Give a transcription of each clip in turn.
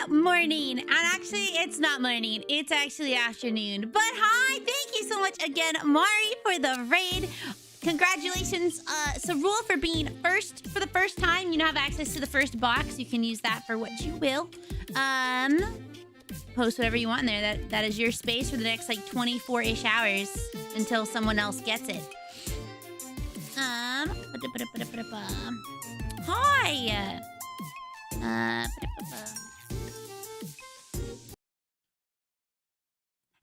morning. And actually, it's not morning. It's actually afternoon. But hi, thank you so much again, Mari, for the raid. Congratulations, Sarul, for being first for the first time. You now have access to the first box. You can use that for what you will. Post whatever you want in there. That is your space for the next like 24-ish hours until someone else gets it. Hi.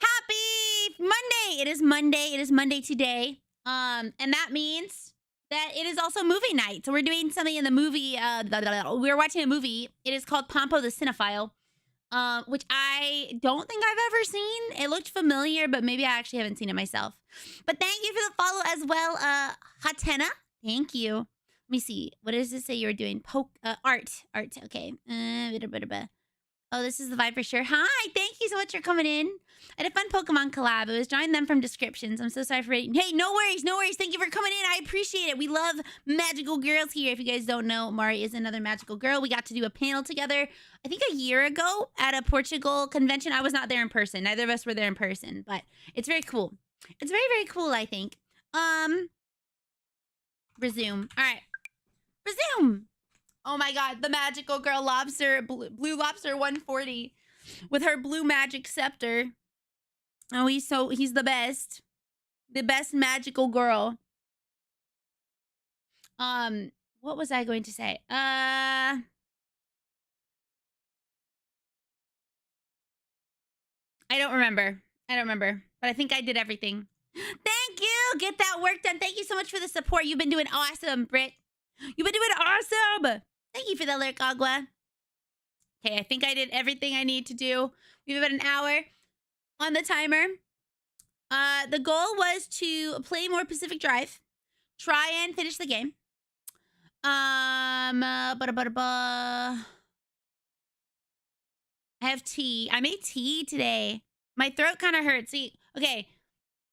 Happy Monday! It is Monday. It is Monday today. And that means that it is also movie night. So we're doing something in the movie. We're watching a movie. It is called Pompo the Cinephile, which I don't think I've ever seen. It looked familiar, but maybe I actually haven't seen it myself. But thank you for the follow as well, Hatena. Thank you. Let me see. What does this say you were doing? Art. Okay. Oh, this is the vibe for sure. Hi, thank you so much for coming in. I had a fun Pokemon collab. I was drawing them from descriptions. I'm so sorry for reading. Hey, no worries, no worries. Thank you for coming in. I appreciate it. We love magical girls here. If you guys don't know, Mari is another magical girl. We got to do a panel together, I think a year ago at a Portugal convention. I was not there in person. Neither of us were there in person, but it's very cool. It's very, very cool, I think. Resume. All right. Resume. Oh my god, the magical girl lobster, blue lobster 140 with her blue magic scepter. Oh, he's the best. The best magical girl. What was I going to say? I don't remember. But I think I did everything. Thank you. Get that work done. Thank you so much for the support. You've been doing awesome, Britt. You've been doing awesome. Thank you for the alert, Agua. Okay, I think I did everything I need to do. We have about an hour on the timer. The goal was to play more Pacific Drive. Try and finish the game. I have tea. I made tea today. My throat kind of hurts. See, okay.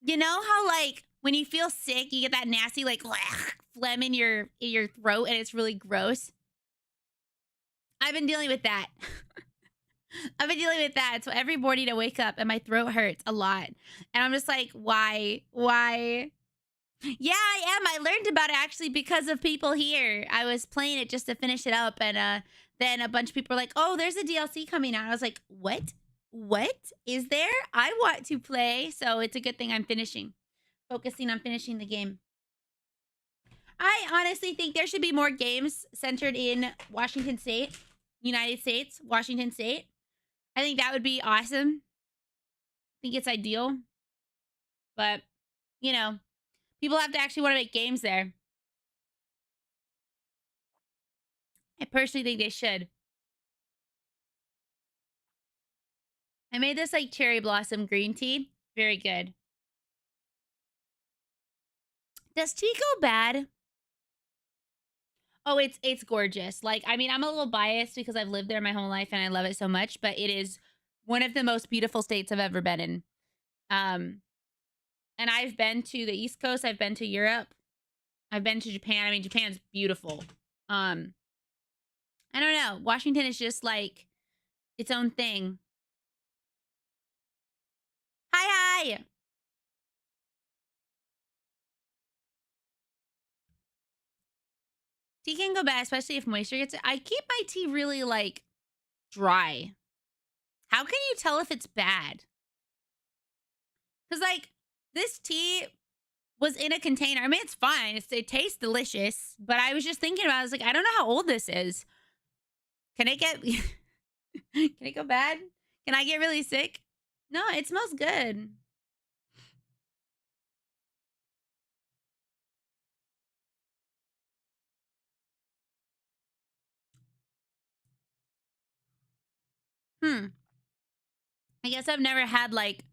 You know how like when you feel sick, you get that nasty like phlegm in your throat and it's really gross? I've been dealing with that. So every morning I wake up and my throat hurts a lot. And I'm just like, why? Yeah, I am. I learned about it actually because of people here. I was playing it just to finish it up. And then a bunch of people were like, oh, there's a DLC coming out. I was like, what? What is there? I want to play. So it's a good thing I'm focusing on finishing the game. I honestly think there should be more games centered in Washington State. United States, Washington State. I think that would be awesome. I think it's ideal. But, you know, people have to actually want to make games there. I personally think they should. I made this like cherry blossom green tea. Very good. Does tea go bad? Oh, it's gorgeous. Like, I mean, I'm a little biased because I've lived there my whole life and I love it so much, but it is one of the most beautiful states I've ever been in. And I've been to the East Coast, I've been to Europe, I've been to Japan. I mean, Japan's beautiful. I don't know. Washington is just like its own thing. Hi. Tea can go bad, especially if moisture gets it. I keep my tea really like dry. How can you tell if it's bad? Because like this tea was in a container. I mean, it's fine. It tastes delicious. But I was just thinking about it. I was like, I don't know how old this is. Can it get... Can it go bad? Can I get really sick? No, it smells good. I guess I've never had, like,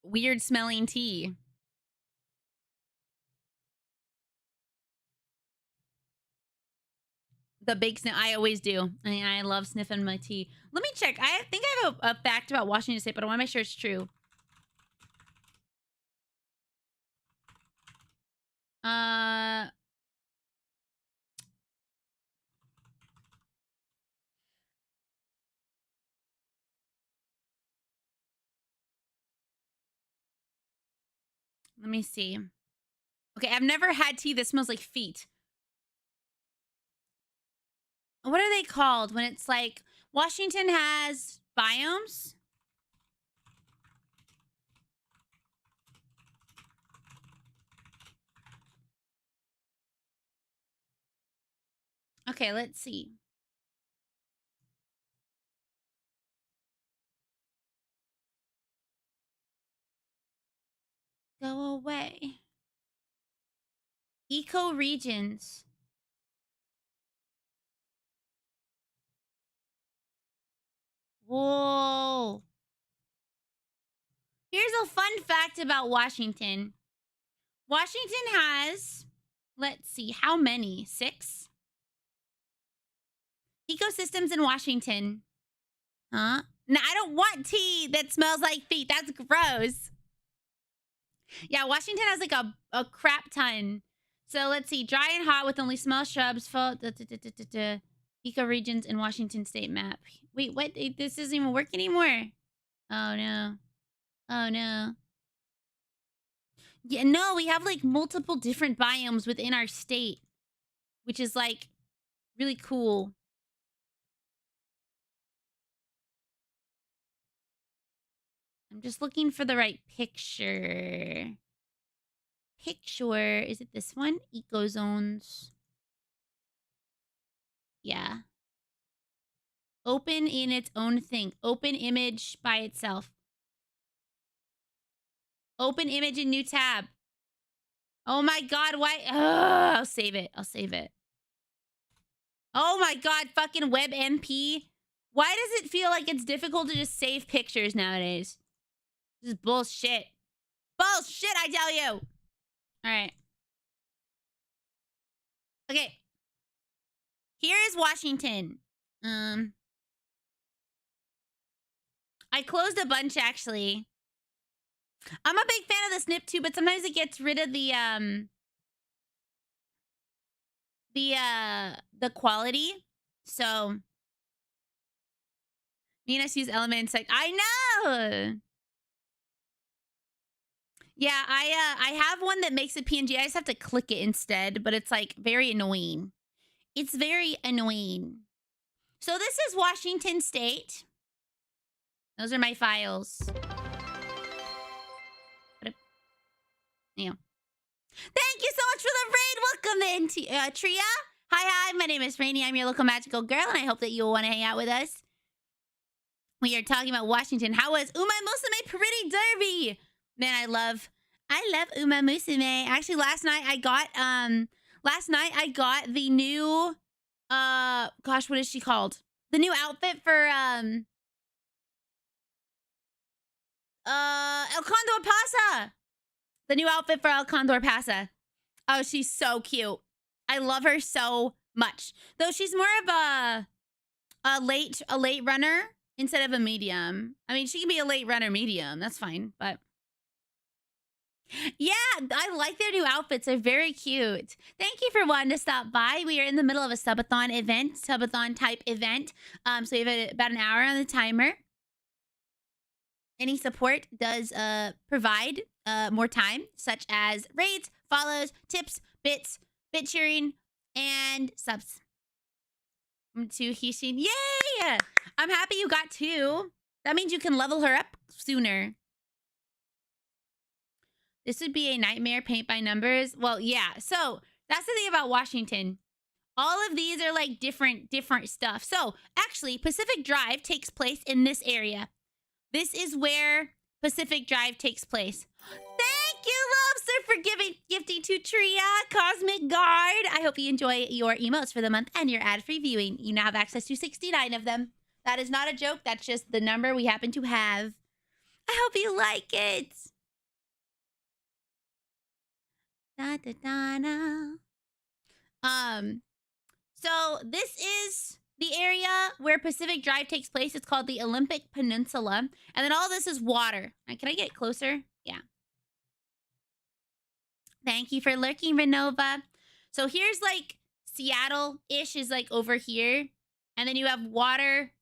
weird smelling tea. The big sniff. I always do. I love sniffing my tea. Let me check. I think I have a fact about Washington State, but I want to make sure it's true. Let me see. Okay, I've never had tea that smells like feet. What are they called when it's like Washington has biomes? Okay, let's see. Go away. Ecoregions. Whoa. Here's a fun fact about Washington. Washington has, let's see, how many? 6? Ecosystems in Washington. Huh? No, I don't want tea that smells like feet. That's gross. Yeah, Washington has like a crap ton. So let's see. Dry and hot with only small shrubs. Ecoregions in Washington state map. Wait, what? This doesn't even work anymore. Oh, no. Oh, no. Yeah, no, we have like multiple different biomes within our state, which is like really cool. I'm just looking for the right picture. Is it this one? Ecozones. Yeah. Open in its own thing. Open image by itself. Open image in new tab. Oh my god, why? Ugh, I'll save it. Oh my god, fucking WebMP. Why does it feel like it's difficult to just save pictures nowadays? This is bullshit. Bullshit, I tell you. All right. Okay. Here is Washington. I closed a bunch, actually. I'm a big fan of the snip too, but sometimes it gets rid of the quality. So Venus use elements like I know. Yeah, I have one that makes a PNG. I just have to click it instead, but it's like very annoying. It's very annoying. So this is Washington State. Those are my files. Yeah. Thank you so much for the raid. Welcome in, Tria. Hi, my name is Rainy. I'm your local magical girl, and I hope that you will want to hang out with us. We are talking about Washington. How was Uma Musume Pretty Derby? Man, I love Uma Musume. Actually, last night I got the new gosh, what is she called? The new outfit for El Condor Pasa. The new outfit for El Condor Pasa. Oh, she's so cute. I love her so much. Though she's more of a late runner instead of a medium. I mean, she can be a late runner medium. That's fine, but yeah, I like their new outfits. They're very cute. Thank you for wanting to stop by. We are in the middle of a subathon type event. So we have about an hour on the timer. Any support does provide more time, such as raids, follows, tips, bit cheering, and subs. To Hishin. Yay! I'm happy you got 2. That means you can level her up sooner. This would be a nightmare paint by numbers. Well, yeah. So that's the thing about Washington. All of these are like different stuff. So actually, Pacific Drive takes place in this area. This is where Pacific Drive takes place. Thank you, Lobster, for gifting to Tria, Cosmic Guard. I hope you enjoy your emotes for the month and your ad-free viewing. You now have access to 69 of them. That is not a joke. That's just the number we happen to have. I hope you like it. Da, da, da, da. So this is the area where Pacific Drive takes place. It's called the Olympic Peninsula. And then all this is water. Can I get closer? Yeah. Thank you for lurking, Renova. So here's like Seattle-ish is like over here. And then you have water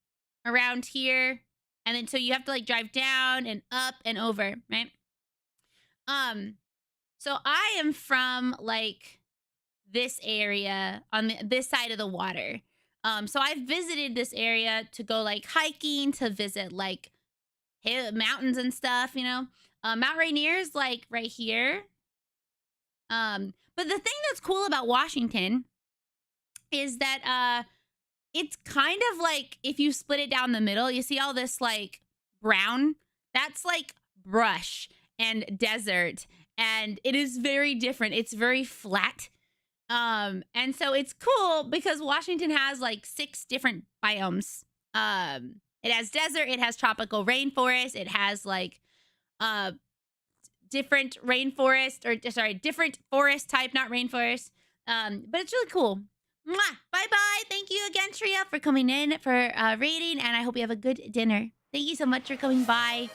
around here. And then so you have to like drive down and up and over, right? So I am from like this area on this side of the water. So I've visited this area to go like hiking, to visit like mountains and stuff, you know. Mount Rainier is like right here. But the thing that's cool about Washington is that it's kind of like if you split it down the middle, you see all this like brown, that's like brush and desert, and it is very different. It's very flat. And so it's cool because Washington has like 6 different biomes. It has desert, it has tropical rainforest, it has like uh different rainforest, or sorry, different forest type, not rainforest. But it's really cool. Mwah! Bye bye. Thank you again, Tria, for coming in for raiding, and I hope you have a good dinner. Thank you so much for coming by.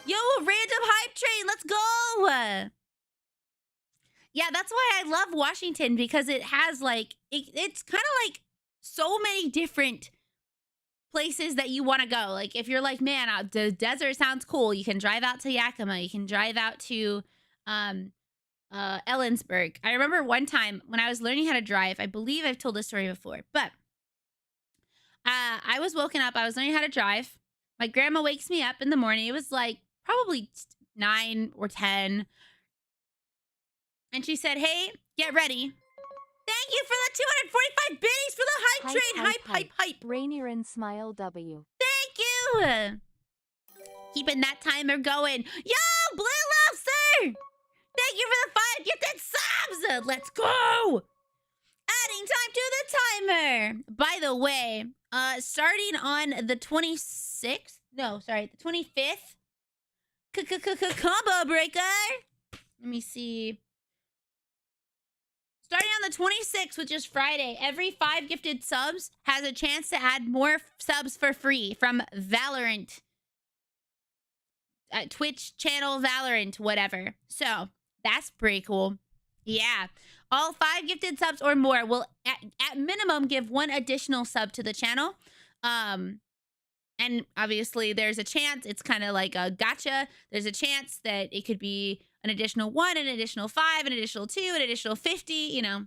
Yo, random hype train, let's go! Yeah, that's why I love Washington, because it has like it's kind of like so many different places that you want to go. Like if you're like, man, the desert sounds cool, you can drive out to Yakima, you can drive out to Ellensburg. I remember one time when I was learning how to drive, I believe I've told this story before, but I was woken up, I was learning how to drive. My grandma wakes me up in the morning. It was like probably 9 or 10. And she said, hey, get ready. Thank you for the 245 biddies for the hype train. Hype. RainyRentyn smile W. Thank you. Keeping that timer going. Yo, Blue Lobster. Thank you for the 5 gifted subs. Let's go. Adding time to the timer. By the way, starting on the 26th. No, sorry, the 25th. Combo breaker. Let me see. Starting on the 26th, which is Friday, every 5 gifted subs has a chance to add more subs for free from Valorant. Twitch channel Valorant, whatever. So, that's pretty cool. Yeah. All 5 gifted subs or more will, at minimum, give 1 additional sub to the channel. And obviously, there's a chance. It's kind of like a gotcha. There's a chance that it could be an additional 1, an additional 5, an additional 2, an additional 50, you know.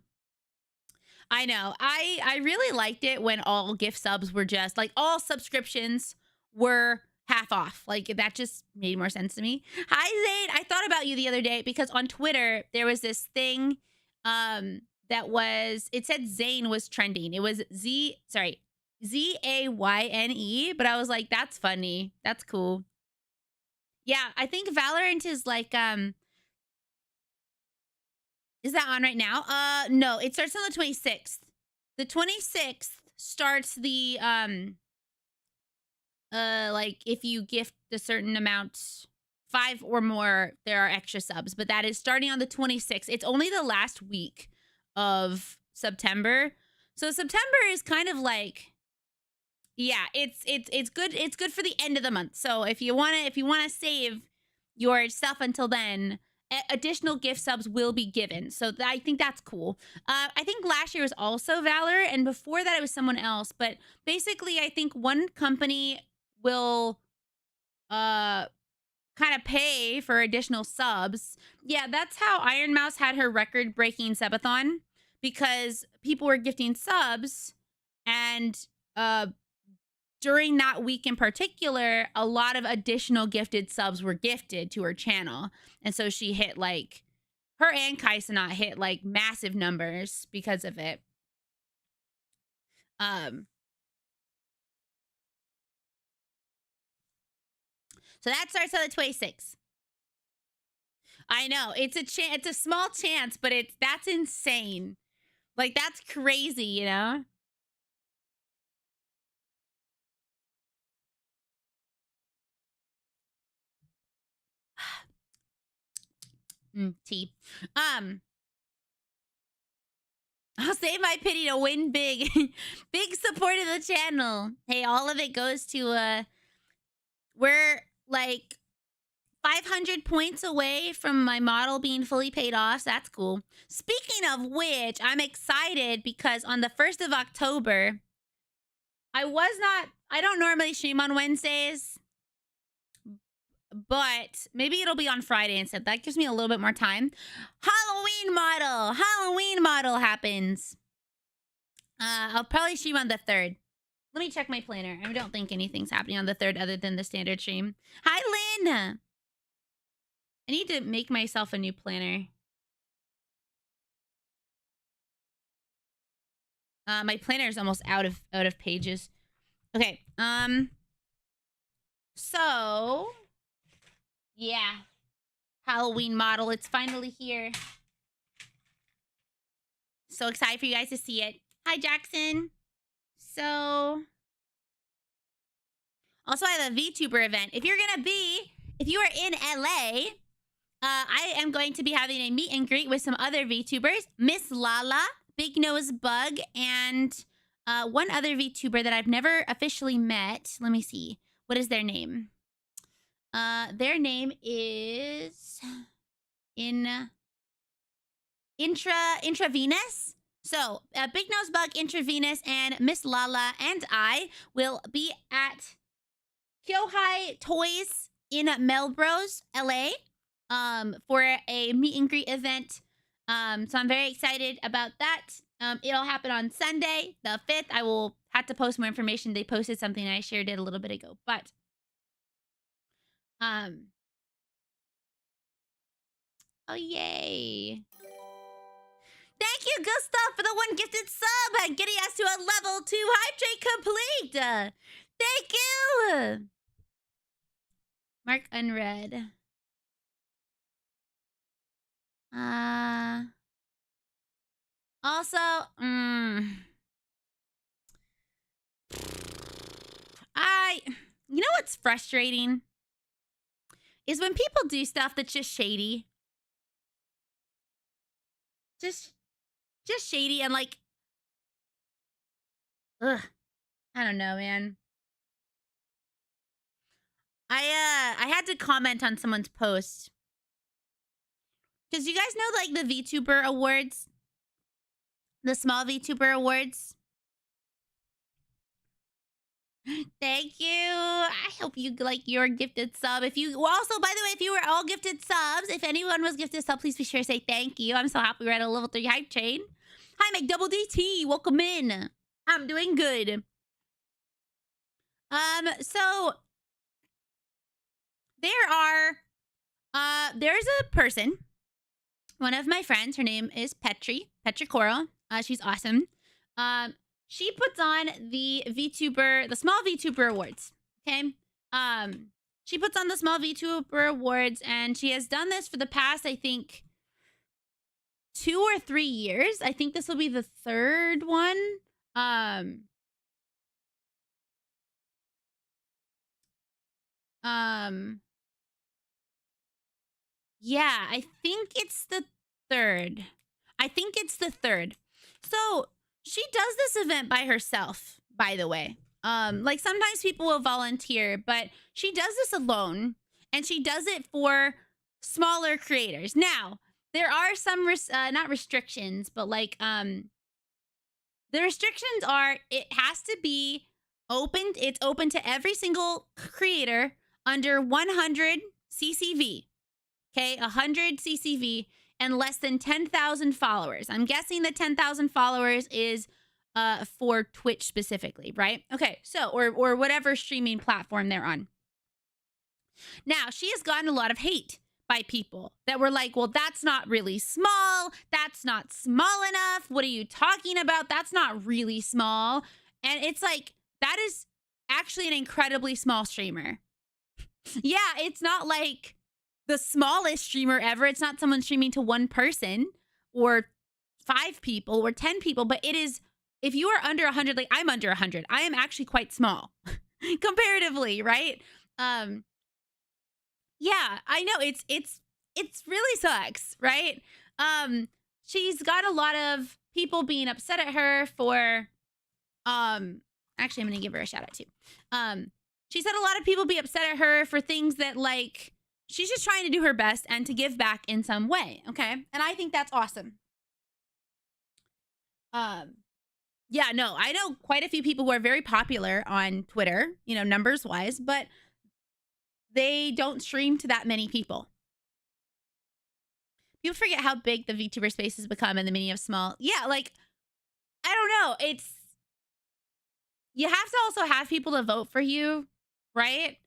I know. I really liked it when all gift subs were just, like, all subscriptions were half off. Like, that just made more sense to me. Hi, Zayn. I thought about you the other day because on Twitter, there was this thing that was, it said Zayn was trending. It was Zayne, but I was like, that's funny. That's cool. Yeah, I think Valorant is like, is that on right now? No, it starts on the 26th. The 26th starts the, like if you gift a certain amount, 5 or more, there are extra subs, but that is starting on the 26th. It's only the last week of September. So September is kind of like, yeah, it's good. It's good for the end of the month. So if you want to save your stuff until then, additional gift subs will be given. So I think that's cool. I think last year was also Valor, and before that it was someone else. But basically, I think one company will kind of pay for additional subs. Yeah, that's how Iron Mouse had her record-breaking subathon, because people were gifting subs, and during that week in particular, a lot of additional gifted subs were gifted to her channel. And so she hit like, her and Kaisenot hit like massive numbers because of it. So that starts on the 26th. I know, it's a small chance, but that's insane. Like, that's crazy, you know? Tea. I'll save my pity to win big. Big support of the channel. Hey, all of it goes to, we're like 500 points away from my model being fully paid off. So that's cool. Speaking of which, I'm excited because on the 1st of October, I don't normally stream on Wednesdays, but maybe it'll be on Friday instead. That gives me a little bit more time. Halloween model happens. I'll probably stream on the 3rd. Let me check my planner. I don't think anything's happening on the 3rd other than the standard stream. Hi, Lynn. I need to make myself a new planner. My planner is almost out of pages. Okay. So yeah, Halloween model. It's finally here. So excited for you guys to see it. Hi, Jackson. So also I have a VTuber event. If you are in LA, I am going to be having a meet and greet with some other VTubers. Miss Lala, Big Nose Bug, and one other VTuber that I've never officially met. Let me see. What is their name? Their name is Intravenous. So, Big Nose Bug, Intravenous, and Miss Lala and I will be at Kyohai Toys in Melrose, LA, for a meet and greet event. So I'm very excited about that. It'll happen on Sunday, the 5th. I will have to post more information. They posted something and I shared it a little bit ago, but oh yay. Thank you, Gustav, for the 1 gifted sub and getting us to a level 2 hype train complete. Thank you. Mark unread. Also, you know what's frustrating? Is when people do stuff that's just shady. Just shady and like, ugh, I don't know, man. I had to comment on someone's post. Because you guys know, like, the VTuber awards? The small VTuber awards? Thank you. I hope you like your gifted sub. If you also, by the way, if you were all gifted subs, if anyone was gifted sub, please be sure to say thank you. I'm so happy we're at a level 3 hype train. Hi, McDoubleDT. Welcome in. I'm doing good. So there's a person, one of my friends, her name is Petri Coral. She's awesome. She puts on the small VTuber awards. Okay. She puts on the small VTuber awards, and she has done this for the past, I think, 2 or 3 years. I think this will be the 3rd one. Yeah, I think it's the 3rd. So she does this event by herself, by the way. Like sometimes people will volunteer, but she does this alone, and she does it for smaller creators. Now, there are some not restrictions, but like the restrictions are it has to be opened. It's open to every single creator under 100 CCV. Okay, 100 CCV and less than 10,000 followers. I'm guessing the 10,000 followers is for Twitch specifically, right? Okay, so or whatever streaming platform they're on. Now, she has gotten a lot of hate by people that were like, well, that's not really small. That's not small enough. What are you talking about? That's not really small. And it's like, that is actually an incredibly small streamer. Yeah, it's not like the smallest streamer ever. It's not someone streaming to 1 person or 5 people or 10 people, but it is, if you are under 100, like I'm under 100, I am actually quite small comparatively, right? Yeah, I know it's really sucks, right? She's got a lot of people being upset at her for, actually I'm gonna give her a shout out too. She's had a lot of people be upset at her for things that like, she's just trying to do her best and to give back in some way, okay? And I think that's awesome. Yeah, no, I know quite a few people who are very popular on Twitter, you know, numbers-wise, but they don't stream to that many people. People forget how big the VTuber space has become and the meaning of small. Yeah, like, I don't know. It's, you have to also have people to vote for you, right?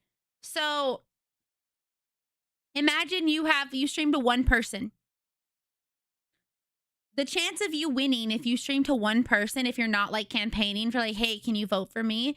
So imagine you stream to one person. The chance of you winning if you stream to one person, if you're not like campaigning for like, hey, can you vote for me,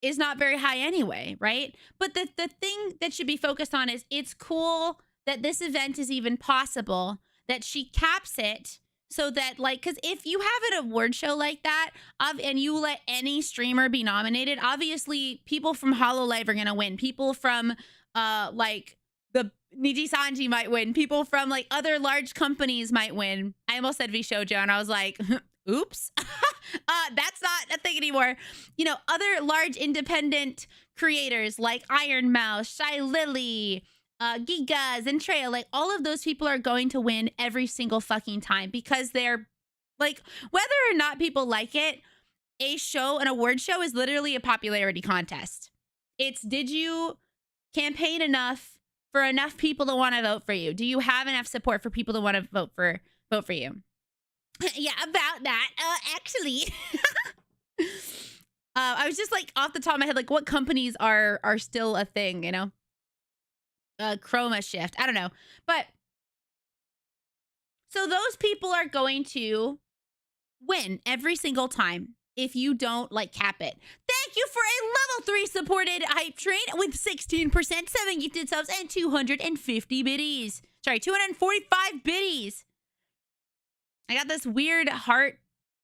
is not very high anyway, right? But the thing that should be focused on is it's cool that this event is even possible, that she caps it so that like, because if you have an award show like that and you let any streamer be nominated, obviously people from HoloLive are going to win. People from like the Niji Sanji might win. People from like other large companies might win. I almost said VShojo and I was like, oops. That's not a thing anymore. You know, other large independent creators like Iron Mouse, Shy Lily, Gigas, and Trail, like all of those people are going to win every single fucking time because they're like, whether or not people like it, an award show is literally a popularity contest. It's, did you campaign enough for enough people to want to vote for you? Do you have enough support for people to want to vote for you? Yeah, about that. Actually, I was just like off the top of my head, like what companies are still a thing, you know? Chroma Shift. I don't know. But so those people are going to win every single time if you don't like cap it. Thank you for a level 3 supported hype train with 16%, 7 gifted subs, and 250 biddies. Sorry, 245 biddies. I got this weird heart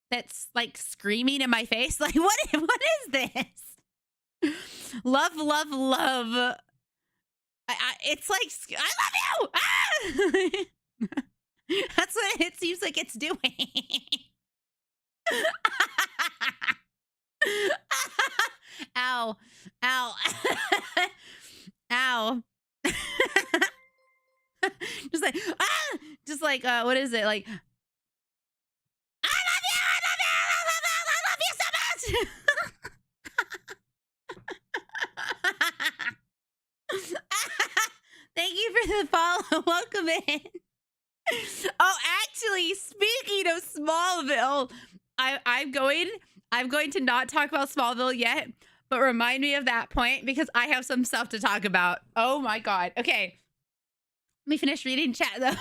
that's like screaming in my face. Like, what is this? Love, love, love. It's like, I love you! Ah! That's what it seems like it's doing. Ow. Ow. Ow. Just like, ah! Just like, what is it? Like, I love you! I love you! I love you so much! Thank you for the follow. Welcome in. Oh, actually, speaking of Smallville, I'm going to not talk about Smallville yet, but remind me of that point because I have some stuff to talk about. Oh my god. Okay. Let me finish reading chat though.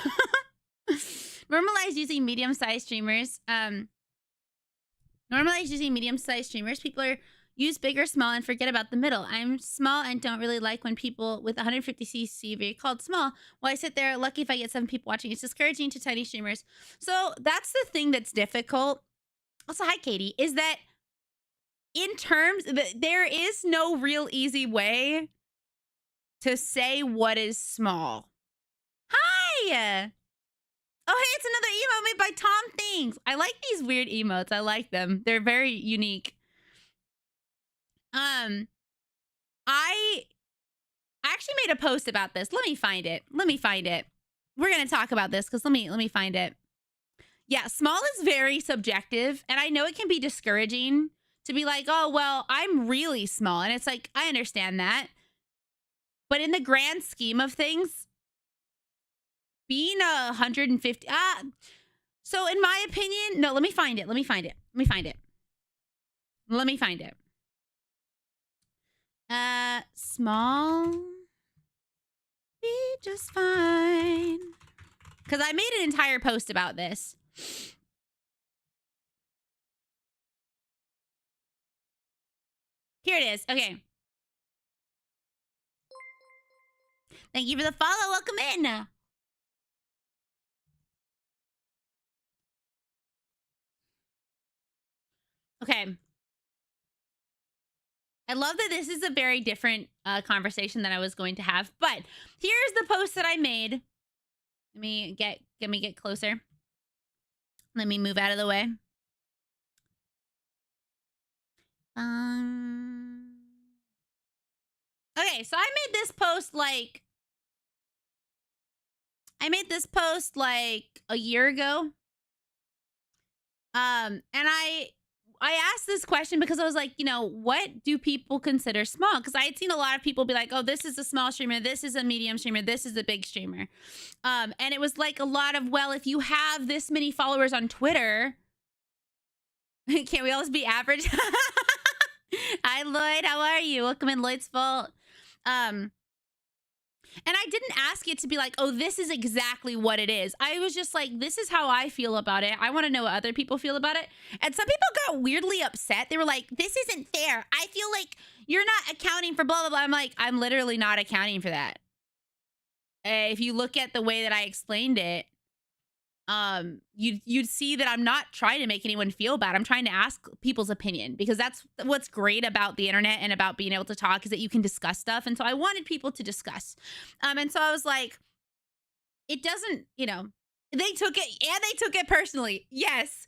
Normalize using medium-sized streamers. Normalize using medium-sized streamers. People use big or small and forget about the middle. I'm small and don't really like when people with 150cc be called small. While I sit there, lucky if I get 7 people watching. It's discouraging to tiny streamers. So that's the thing that's difficult. Also, hi, Katie. Is that in terms, there is no real easy way to say what is small. Hi! Oh, hey, it's another emote made by Tom Things. I like these weird emotes. I like them. They're very unique. I actually made a post about this. Let me find it. We're going to talk about this because let me find it. Yeah, small is very subjective. And I know it can be discouraging to be like, oh, well, I'm really small. And it's like, I understand that. But in the grand scheme of things, being 150, so in my opinion, no, let me find it. Small, be just fine. Because I made an entire post about this. Here it is. Okay. Thank you for the follow. Welcome in. Okay. I love that this is a very different conversation than I was going to have, but here's the post that I made. Let me get closer. Let me move out of the way. Okay, so I made this post like a year ago. And I asked this question because I was like, you know, what do people consider small? Because I had seen a lot of people be like, oh, this is a small streamer, this is a medium streamer, this is a big streamer. And it was like a lot of, well, if you have this many followers on Twitter, can't we always be average? Hi, Lloyd. How are you? Welcome in, Lloyd's Fault. And I didn't ask it to be like, oh, this is exactly what it is. I was just like, this is how I feel about it. I want to know what other people feel about it. And some people got weirdly upset. They were like, this isn't fair. I feel like you're not accounting for blah, blah, blah. I'm like, I'm literally not accounting for that. If you look at the way that I explained it, you'd see that I'm not trying to make anyone feel bad. I'm trying to ask people's opinion, because that's what's great about the internet and about being able to talk, is that you can discuss stuff. And so I wanted people to discuss. And so I was like, it doesn't, you know, they took it personally. Yes.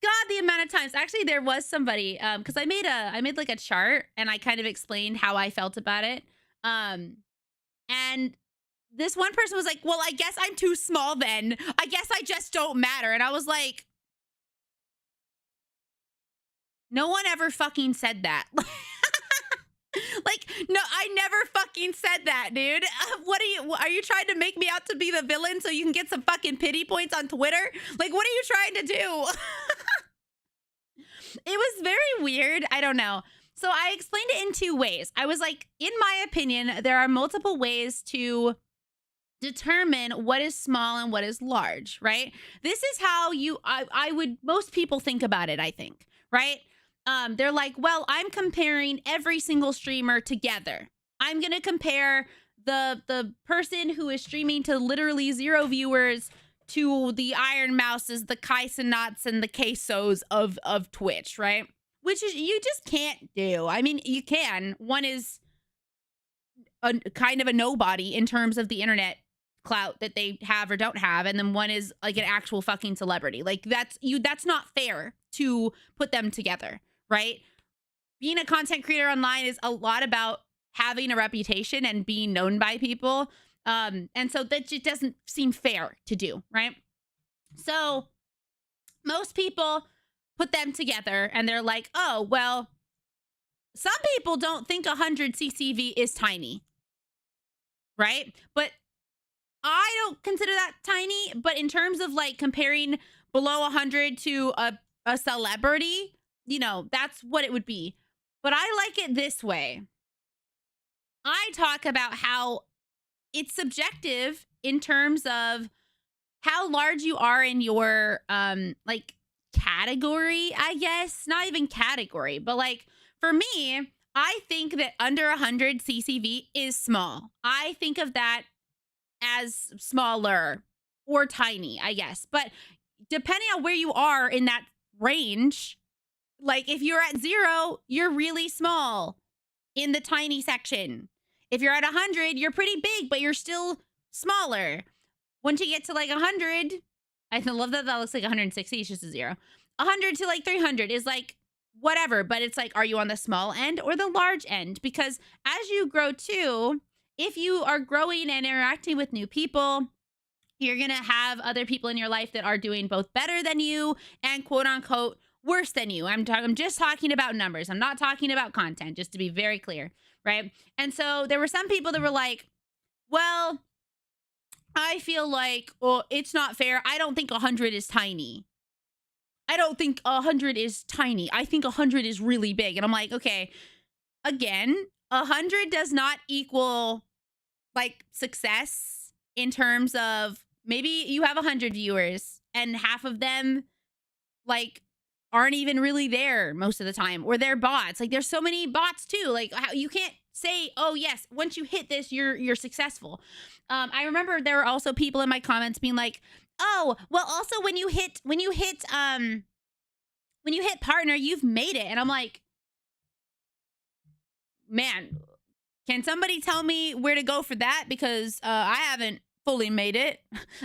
God, the amount of times. Actually, there was somebody, because I made like a chart and I kind of explained how I felt about it. And this one person was like, well, I guess I'm too small then. I guess I just don't matter. And I was like, no one ever fucking said that. Like, no, I never fucking said that, dude. Are you trying to make me out to be the villain so you can get some fucking pity points on Twitter? Like, what are you trying to do? It was very weird. I don't know. So I explained it in two ways. I was like, in my opinion, there are multiple ways to determine what is small and what is large, right? This is how I would, most people think about it, I think, right? They're like, well, I'm comparing every single streamer together. I'm going to compare the person who is streaming to literally 0 viewers to the Iron Mouses, the Kaisenats, and the Quesos of Twitch, right? Which is, you just can't do. I mean, you can. One is a kind of a nobody in terms of the internet clout that they have or don't have, and then one is like an actual fucking celebrity. Like, that's not fair to put them together, right? Being a content creator online is a lot about having a reputation and being known by people, and so that just doesn't seem fair to do, right? So most people put them together and they're like, oh, well, some people don't think 100 CCV is tiny, right? But I don't consider that tiny, but in terms of like comparing below 100 to a celebrity, you know, that's what it would be. But I like it this way. I talk about how it's subjective in terms of how large you are in your like category, I guess. Not even category, but like for me, I think that under 100 CCV is small. I think of that as smaller or tiny, I guess. But depending on where you are in that range, like if you're at 0, you're really small in the tiny section. If you're at 100, you're pretty big, but you're still smaller. Once you get to like 100, I love that looks like 160, it's just a 0. 100 to like 300 is like whatever, but it's like, are you on the small end or the large end? Because as you grow too, if you are growing and interacting with new people, you're going to have other people in your life that are doing both better than you and quote unquote worse than you. I'm just talking about numbers. I'm not talking about content, just to be very clear, right? And so there were some people that were like, well, I feel like, well, it's not fair. I don't think 100 is tiny. I don't think 100 is tiny. I think 100 is really big. And I'm like, okay, again, 100 does not equal like success in terms of maybe you have 100 viewers and half of them like aren't even really there most of the time, or they're bots. Like there's so many bots too. Like you can't say, oh yes, once you hit this, you're successful. I remember there were also people in my comments being like, oh, well, also when you hit partner, you've made it. And I'm like, man, can somebody tell me where to go for that? Because I haven't fully made it.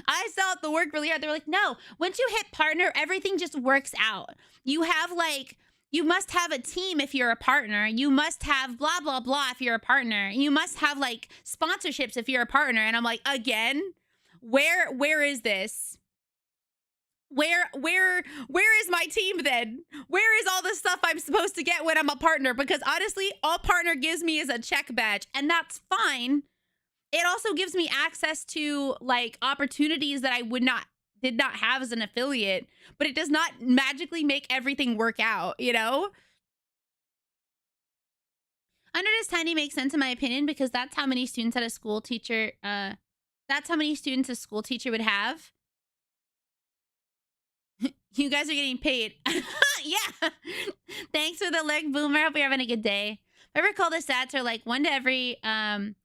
I still have to work really hard. They're like, no, once you hit partner, everything just works out. You have like, you must have a team if you're a partner. You must have blah, blah, blah if you're a partner. You must have like sponsorships if you're a partner. And I'm like, again, where is this? Where is my team then? Where is all the stuff I'm supposed to get when I'm a partner? Because honestly, all partner gives me is a check badge, and that's fine. It also gives me access to like opportunities that I did not have as an affiliate, but it does not magically make everything work out, you know? Under this tiny makes sense in my opinion because that's how many students at a school teacher that's how many students a school teacher would have. You guys are getting paid. Yeah. Thanks for the leg boomer. Hope you're having a good day. If I recall the stats are like one every 10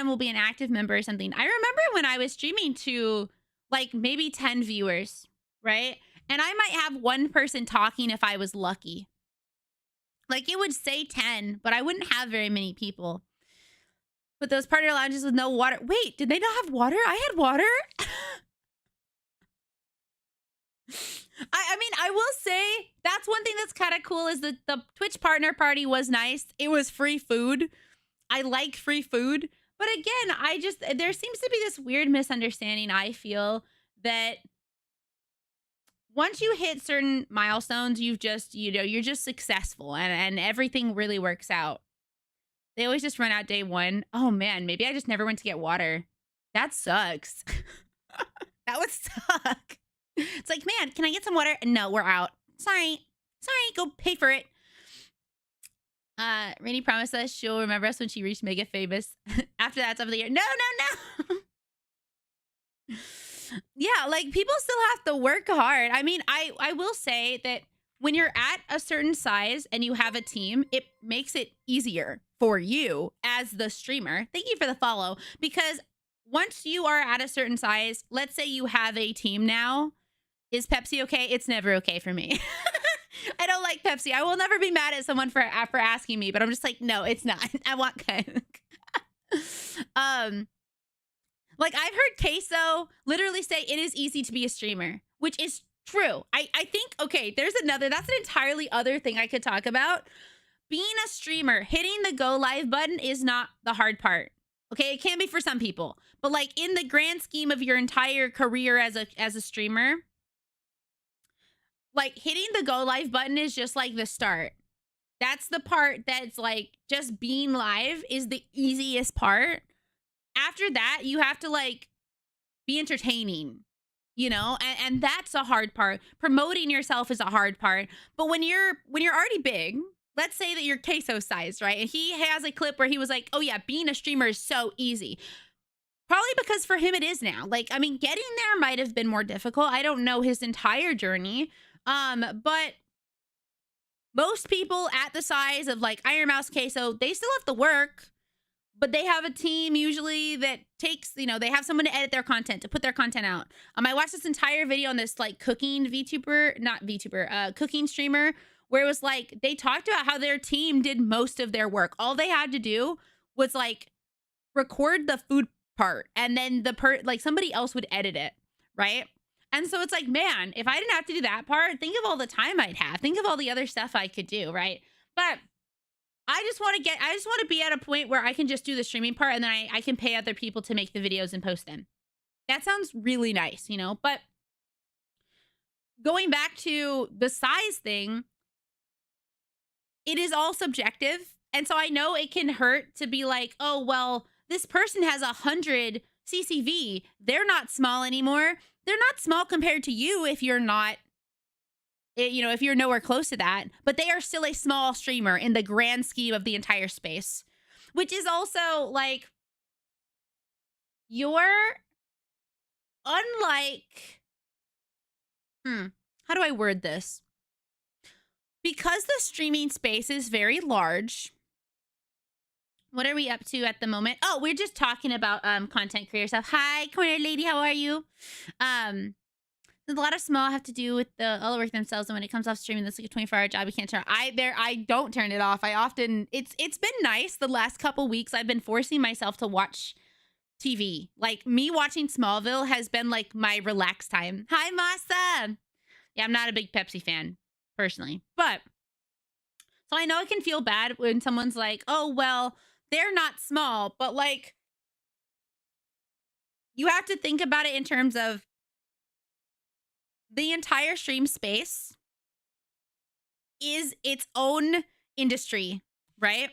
will be an active member or something. I remember when I was streaming to like maybe 10 viewers, right? And I might have one person talking if I was lucky. Like it would say 10, but I wouldn't have very many people. But those partner lounges with no water. Wait, did they not have water? I had water. I mean, I will say that's one thing that's kind of cool is that the Twitch partner party was nice. It was free food. I like free food. But again, there seems to be this weird misunderstanding, I feel, that once you hit certain milestones, you're just successful and everything really works out. They always just run out day one. Oh man, maybe I just never went to get water. That sucks. That would suck. It's like, man, can I get some water? No, we're out. Sorry, go pay for it. Rainy promised us she'll remember us when she reached mega famous. After that, top of the year. No. Yeah, like people still have to work hard. I mean, I will say that when you're at a certain size and you have a team, it makes it easier for you as the streamer. Thank you for the follow. Because once you are at a certain size, let's say you have a team now. Is Pepsi okay? It's never okay for me. I don't like Pepsi. I will never be mad at someone for asking me, but I'm just like, no, it's not. I want Coke. Like I've heard Queso literally say it is easy to be a streamer, which is true. I think, okay, that's an entirely other thing I could talk about. Being a streamer, hitting the go live button is not the hard part. Okay, it can be for some people, but like in the grand scheme of your entire career as a streamer, like hitting the go live button is just like the start. That's the part that's like just being live is the easiest part. After that, you have to like be entertaining, you know, and that's a hard part. Promoting yourself is a hard part. But when you're already big, let's say that you're Queso sized, right? And he has a clip where he was like, oh yeah, being a streamer is so easy. Probably because for him it is now. Like, I mean, getting there might have been more difficult. I don't know his entire journey. But most people at the size of like Iron Mouse Queso, they still have to work, but they have a team usually that takes, they have someone to edit their content, to put their content out. I watched this entire video on this like cooking cooking streamer where it was like, they talked about how their team did most of their work. All they had to do was like record the food part and then somebody else would edit it, right? And so it's like, man, if I didn't have to do that part, think of all the time I'd have. Think of all the other stuff I could do, right? But I just want to be at a point where I can just do the streaming part and then I can pay other people to make the videos and post them. That sounds really nice, but going back to the size thing, it is all subjective. And so I know it can hurt to be like, oh, well, this person has 100 CCV. They're not small anymore. They're not small compared to you if you're not, if you're nowhere close to that, but they are still a small streamer in the grand scheme of the entire space, which is also like, you're unlike, how do I word this? Because the streaming space is very large. What are we up to at the moment? Oh, we're just talking about content creator stuff. Hi, corner lady, how are you? There's a lot of small have to do with all the work themselves, and when it comes off streaming, this is like a 24-hour job. You can't turn. I don't turn it off. It's been nice the last couple weeks. I've been forcing myself to watch TV. Like me watching Smallville has been like my relaxed time. Hi, Masa. Yeah, I'm not a big Pepsi fan personally, but so I know it can feel bad when someone's like, oh well, they're not small, but like you have to think about it in terms of the entire stream space is its own industry, right?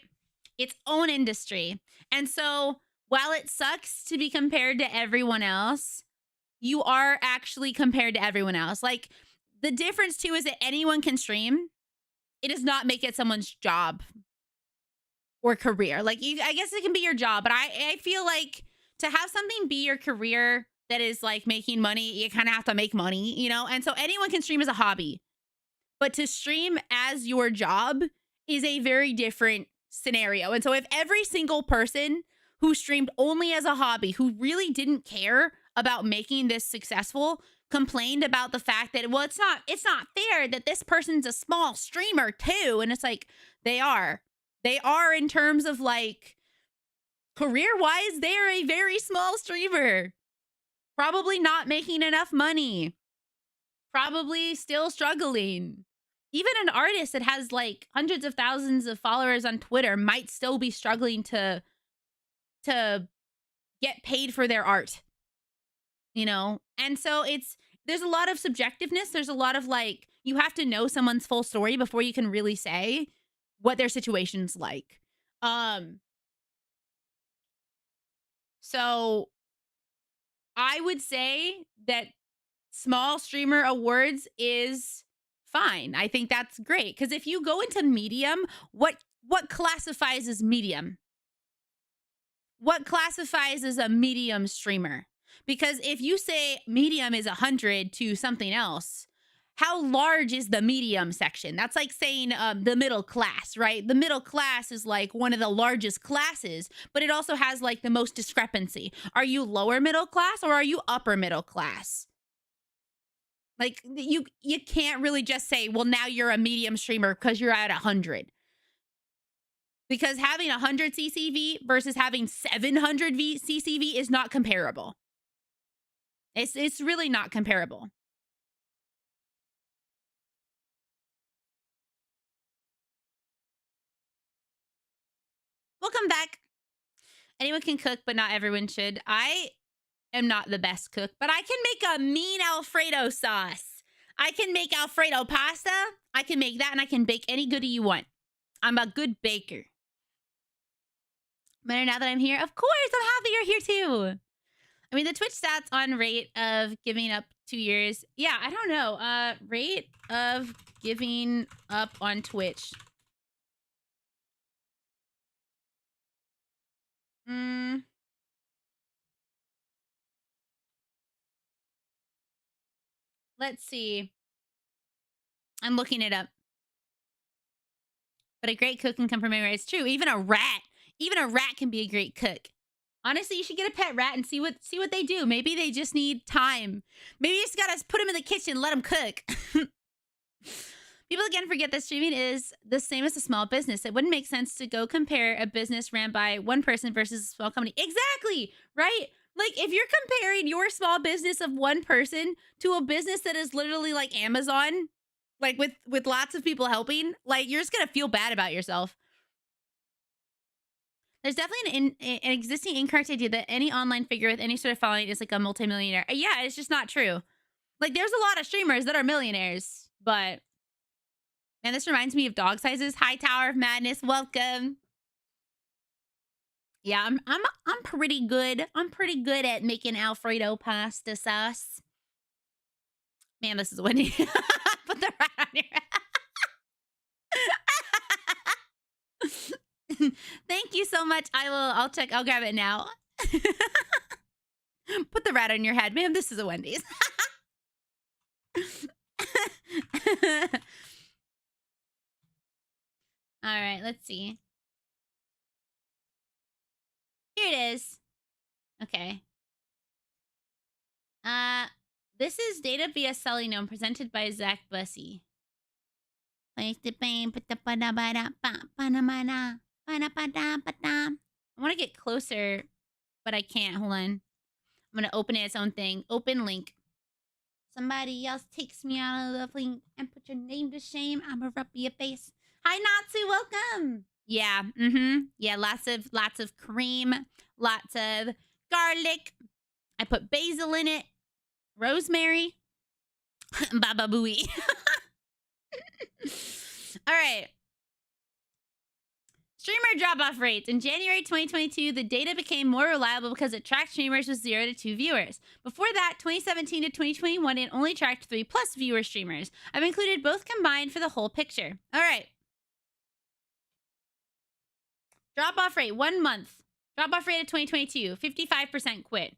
Its own industry. And so while it sucks to be compared to everyone else, you are actually compared to everyone else. Like, the difference too is that anyone can stream. It does not make it someone's job or career. Like, I guess it can be your job, but I feel like to have something be your career that is like making money, you kind of have to make money, you know? And so anyone can stream as a hobby. But to stream as your job is a very different scenario. And so if every single person who streamed only as a hobby, who really didn't care about making this successful, complained about the fact that, well, it's not fair that this person's a small streamer too. And it's like, they are in terms of like career-wise, they're a very small streamer. Probably not making enough money. Probably still struggling. Even an artist that has like hundreds of thousands of followers on Twitter might still be struggling to get paid for their art, you know? And so there's a lot of subjectiveness. There's a lot of like, you have to know someone's full story before you can really say what their situation's like. So I would say that small streamer awards is fine. I think that's great. Because if you go into medium, what classifies as medium? What classifies as a medium streamer? Because if you say medium is 100 to something else, how large is the medium section? That's like saying the middle class, right? The middle class is like one of the largest classes, but it also has like the most discrepancy. Are you lower middle class or are you upper middle class? Like, you can't really just say, well, now you're a medium streamer because you're at 100. Because having 100 CCV versus having 700 CCV is not comparable. It's really not comparable. Welcome back. Anyone can cook, but not everyone should. I am not the best cook, but I can make a mean Alfredo sauce. I can make Alfredo pasta. I can make that, and I can bake any goodie you want. I'm a good baker. But now that I'm here, of course, I'm happy you're here too. I mean, the Twitch stats on rate of giving up 2 years. Yeah, I don't know. Rate of giving up on Twitch. Let's see. I'm looking it up. But a great cook can come from anywhere. It's true. Even a rat can be a great cook. Honestly, you should get a pet rat and see what they do. Maybe they just need time. Maybe you just gotta put them in the kitchen, let them cook. People again forget that streaming is the same as a small business. It wouldn't make sense to go compare a business ran by one person versus a small company. Exactly, right? Like, if you're comparing your small business of one person to a business that is literally like Amazon, like with lots of people helping, like, you're just gonna feel bad about yourself. There's definitely an existing incorrect idea that any online figure with any sort of following is like a multimillionaire. Yeah, it's just not true. Like, there's a lot of streamers that are millionaires, but man, this reminds me of dog sizes. Hi, Tower of Madness, welcome. Yeah, I'm pretty good. I'm pretty good at making Alfredo pasta sauce. Man, this is windy. Put the rat on your Thank you so much. I'll grab it now. Put the rat on your head. Man, this is a Wendy's. All right, let's see. Here it is. Okay. This is Data via Selling presented by Zach Bussey. I want to get closer, but I can't. Hold on. I'm going to open it its own thing. Open link. Somebody else takes me out of the link and put your name to shame. I'm going to rub your face. Hi, Natsu. Welcome. Yeah. Yeah, lots of cream. Lots of garlic. I put basil in it. Rosemary. Baba Booey. All right. Streamer drop-off rates. In January 2022, the data became more reliable because it tracked streamers with 0 to 2 viewers. Before that, 2017 to 2021, it only tracked 3+ viewer streamers. I've included both combined for the whole picture. All right. Drop-off rate, 1 month. Drop-off rate of 2022, 55% quit.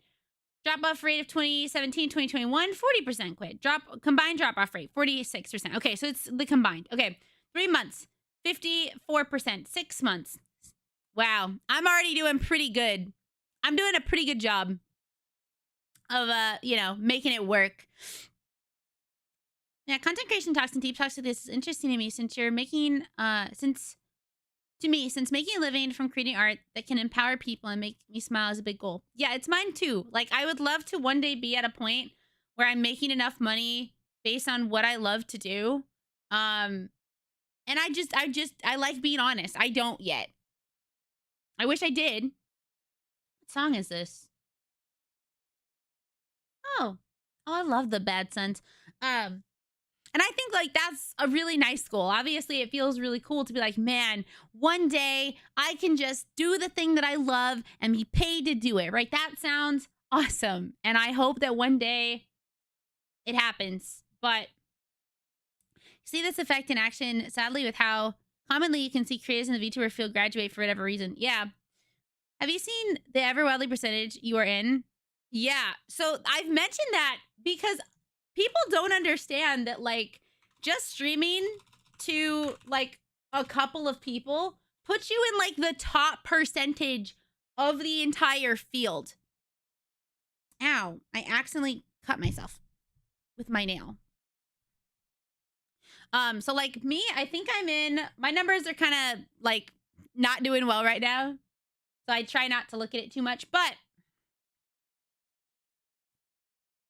Drop-off rate of 2017, 2021, 40% quit. Combined drop-off rate, 46%. Okay, so it's the combined. Okay, 3 months. 54%. 6 months. Wow. I'm already doing pretty good. I'm doing a pretty good job of, making it work. Yeah, content creation talks and deep talks like this is interesting to me since making a living from creating art that can empower people and make me smile is a big goal. Yeah, it's mine too. Like, I would love to one day be at a point where I'm making enough money based on what I love to do. And I like being honest. I don't yet. I wish I did. What song is this? Oh, I love the Bad Sons. And I think like that's a really nice goal. Obviously, it feels really cool to be like, man, one day I can just do the thing that I love and be paid to do it, right? That sounds awesome. And I hope that one day it happens. But see this effect in action, sadly, with how commonly you can see creators in the VTuber field graduate for whatever reason. Yeah. Have you seen the ever wildly percentage you are in? Yeah. So I've mentioned that because people don't understand that, like, just streaming to, like, a couple of people puts you in, like, the top percentage of the entire field. Ow. I accidentally cut myself with my nail. So like me, I think my numbers are kind of like not doing well right now. So I try not to look at it too much, but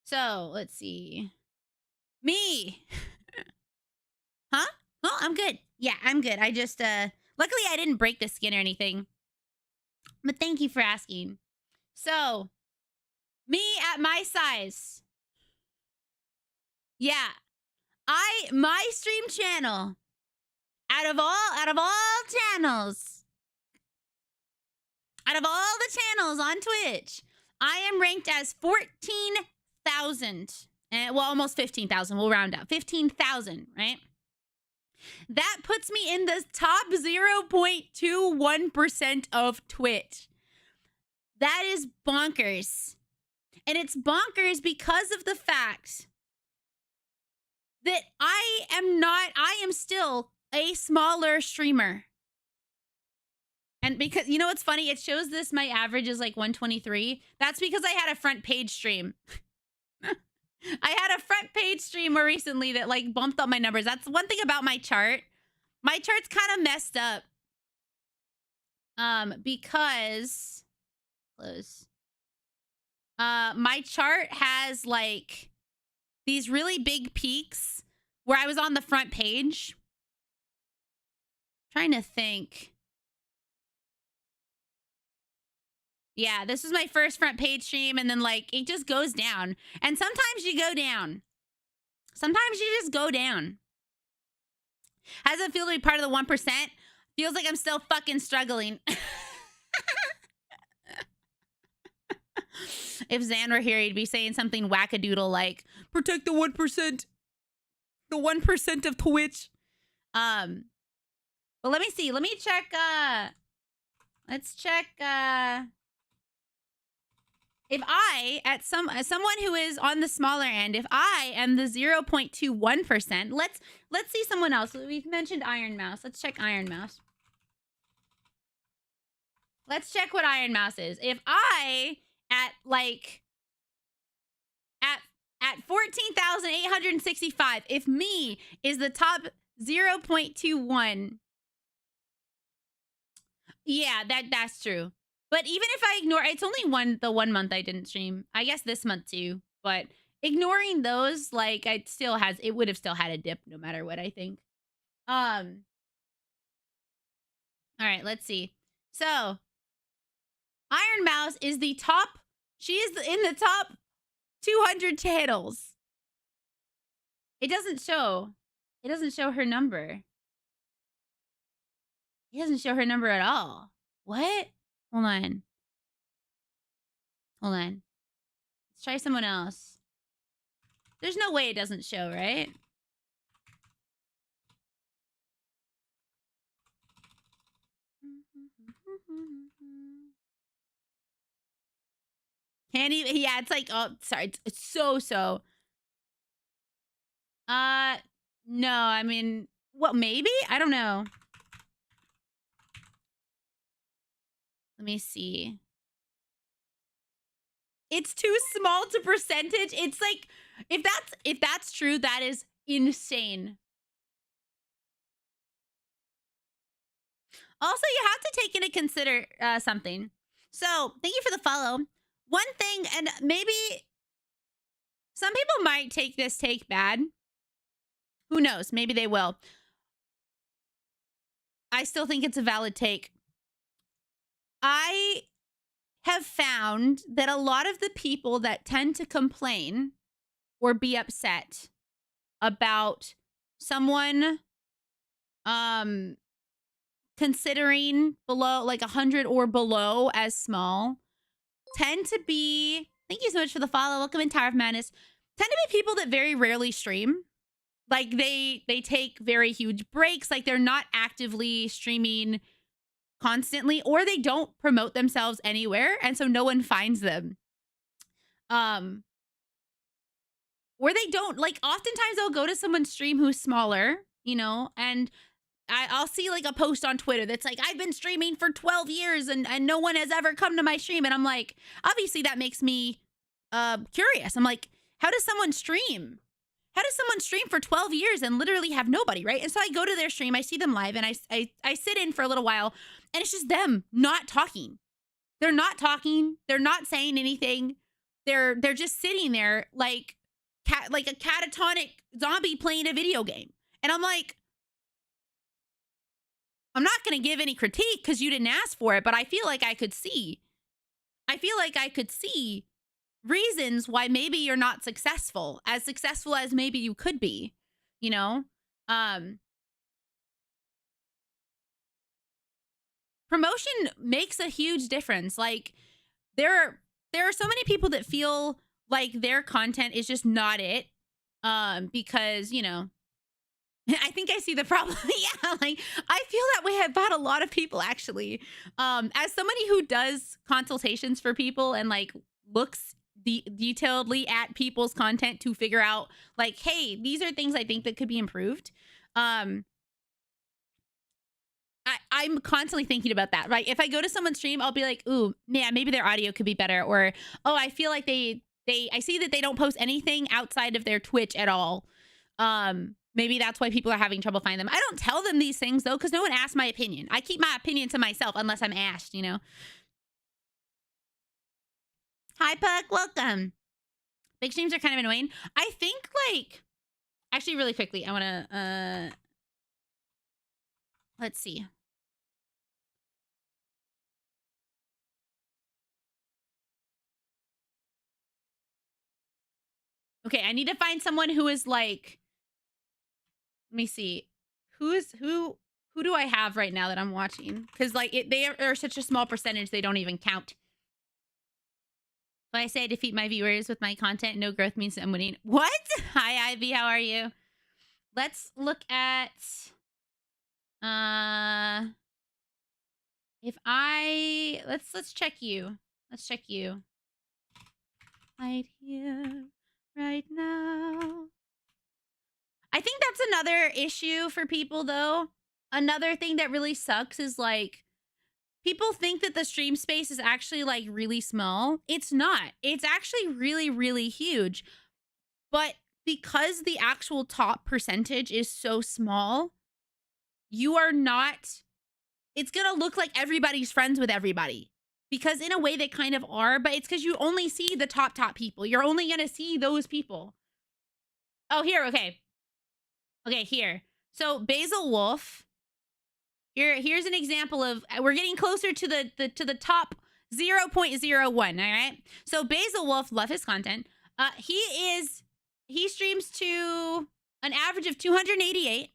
so let's see. Me. Huh? Oh, I'm good. Yeah, I'm good. I just, luckily I didn't break the skin or anything, but thank you for asking. So me at my size. Yeah. My stream channel, out of all channels, out of all the channels on Twitch, I am ranked as 14,000. Well, almost 15,000. We'll round up. 15,000, right? That puts me in the top 0.21% of Twitch. That is bonkers. And it's bonkers because of the fact that I am still a smaller streamer. And because, you know what's funny? It shows this, my average is like 123. That's because I had a front page stream. I had a front page stream more recently that like bumped up my numbers. That's one thing about my chart. My chart's kind of messed up. Because, close. My chart has like these really big peaks where I was on the front page. Trying to think. Yeah, this was my first front page stream, and then like it just goes down. And sometimes you go down. Sometimes you just go down. How does it feel to be part of the 1%? Feels like I'm still fucking struggling. If Zan were here, he'd be saying something wackadoodle like, protect the 1%. The 1% of Twitch. But let me see. Let me check, let's check, if I, as someone who is on the smaller end, if I am the 0.21%, let's see someone else. We've mentioned Iron Mouse. Let's check Iron Mouse. Let's check what Iron Mouse is. If I, at 14,865, if me is the top 0.21, yeah, that's true. But even if I ignore, it's only the 1 month I didn't stream. I guess this month too. But ignoring those, like, it would have still had a dip no matter what, I think. All right, let's see. So, Iron Mouse is the top. She is in the top 200 channels. It doesn't show. It doesn't show her number. It doesn't show her number at all. What? Hold on. Hold on. Let's try someone else. There's no way it doesn't show, right? Can't even. Yeah, it's like, oh, sorry. It's so. No, I mean, well, maybe? I don't know. Let me see. It's too small to percentage. It's like, if that's true, that is insane. Also, you have to take into consider something. So, thank you for the follow. One thing, and maybe some people might take this take bad. Who knows? Maybe they will. I still think it's a valid take. I have found that a lot of the people that tend to complain or be upset about someone considering below, like 100 or below as small, tend to be, thank you so much for the follow, welcome in Tower of Madness, tend to be people that very rarely stream. Like they take very huge breaks, like they're not actively streaming constantly, or they don't promote themselves anywhere, and so no one finds them. Or they don't, like, oftentimes I'll go to someone's stream who's smaller, you know, and I'll see like a post on Twitter that's like, I've been streaming for 12 years and no one has ever come to my stream. And I'm like, obviously that makes me curious. I'm like, how does someone stream? How does someone stream for 12 years and literally have nobody, right? And so I go to their stream, I see them live, and I sit in for a little while, and it's just them not talking. They're not talking. They're not saying anything. They're just sitting there like a catatonic zombie playing a video game. And I'm like, I'm not going to give any critique because you didn't ask for it, but I feel like I could see reasons why maybe you're not successful as maybe you could be, you know? Promotion makes a huge difference. Like there are so many people that feel like their content is just not it because, you know, I think I see the problem. Yeah, like I feel that way about a lot of people actually. As somebody who does consultations for people and like looks detailedly at people's content to figure out like, hey, these are things I think that could be improved. I'm constantly thinking about that, right? If I go to someone's stream, I'll be like, ooh, yeah, maybe their audio could be better. Or, oh, I feel like I see that they don't post anything outside of their Twitch at all. Maybe that's why people are having trouble finding them. I don't tell them these things though, because no one asked my opinion. I keep my opinion to myself unless I'm asked, you know? Hi, Puck. Welcome. Big streams are kind of annoying. I think, like, actually, really quickly, I want to, let's see. Okay, I need to find someone who is, like, let me see. Who do I have right now that I'm watching? Because, like, they are such a small percentage, they don't even count. So I say I defeat my viewers with my content. No growth means I'm winning. What? Hi, Ivy. How are you? Let's look at... if I... Let's check you. Let's check you. Right here, right now. I think that's another issue for people, though. Another thing that really sucks is, like, people think that the stream space is actually, like, really small. It's not. It's actually really, really huge. But because the actual top percentage is so small, you are not... It's going to look like everybody's friends with everybody. Because in a way they kind of are, but it's because you only see the top people. You're only going to see those people. Oh, here, okay. Okay, here. So Basil Wolf... Here's an example of, we're getting closer to the top 0.01, all right? So Basil Wolf, love his content. He streams to an average of 288,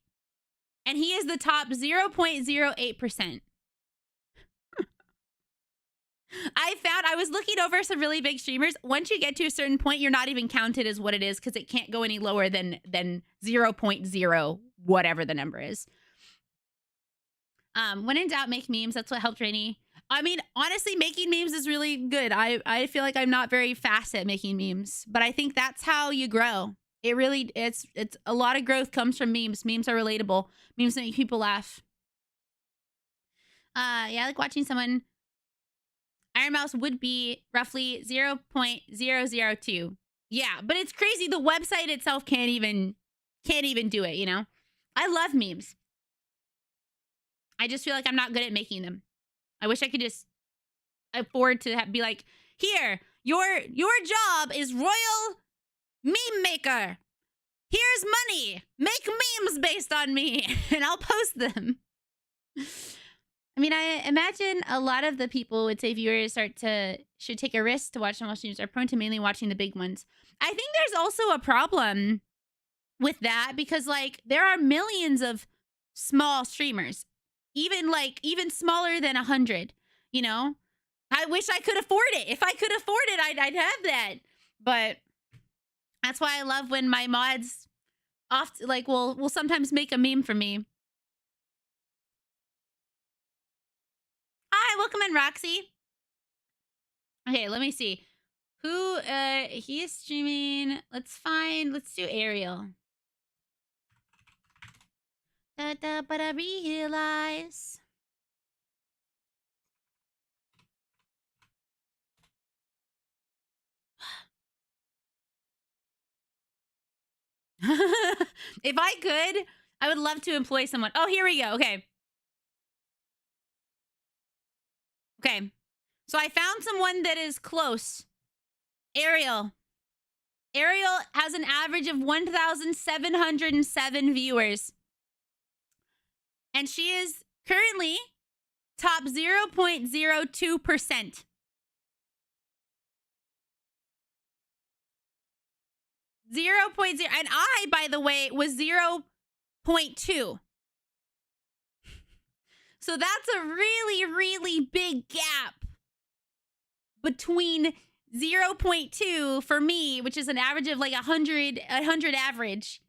and he is the top 0.08%. I was looking over some really big streamers. Once you get to a certain point, you're not even counted as what it is because it can't go any lower than 0.0, whatever the number is. When in doubt, make memes. That's what helped Rainy. I mean, honestly, making memes is really good. I feel like I'm not very fast at making memes, but I think that's how you grow. It really, it's a lot of growth comes from memes. Memes are relatable. Memes make people laugh. Yeah, I like watching someone. Iron Mouse would be roughly 0.002. Yeah, but it's crazy. The website itself can't even do it, you know? I love memes. I just feel like I'm not good at making them. I wish I could just afford to be like, here, your job is Royal Meme Maker. Here's money. Make memes based on me, and I'll post them. I mean, I imagine a lot of the people would say viewers should take a risk to watch small streams are prone to mainly watching the big ones. I think there's also a problem with that because, like, there are millions of small streamers, even smaller than 100, you know? I wish I could afford it. If I could afford it, I'd have that. But that's why I love when my mods will sometimes make a meme for me. Hi, welcome in, Roxy. Okay, let me see. Who, he is streaming. Let's do Ariel. But I realize. If I could, I would love to employ someone. Oh, here we go. Okay. Okay. So I found someone that is close. Ariel. Ariel has an average of 1,707 viewers. And she is currently top 0.02%. 0.0. And I, by the way, was 0.2. So that's a really, really big gap between 0.2 for me, which is an average of like 100 average.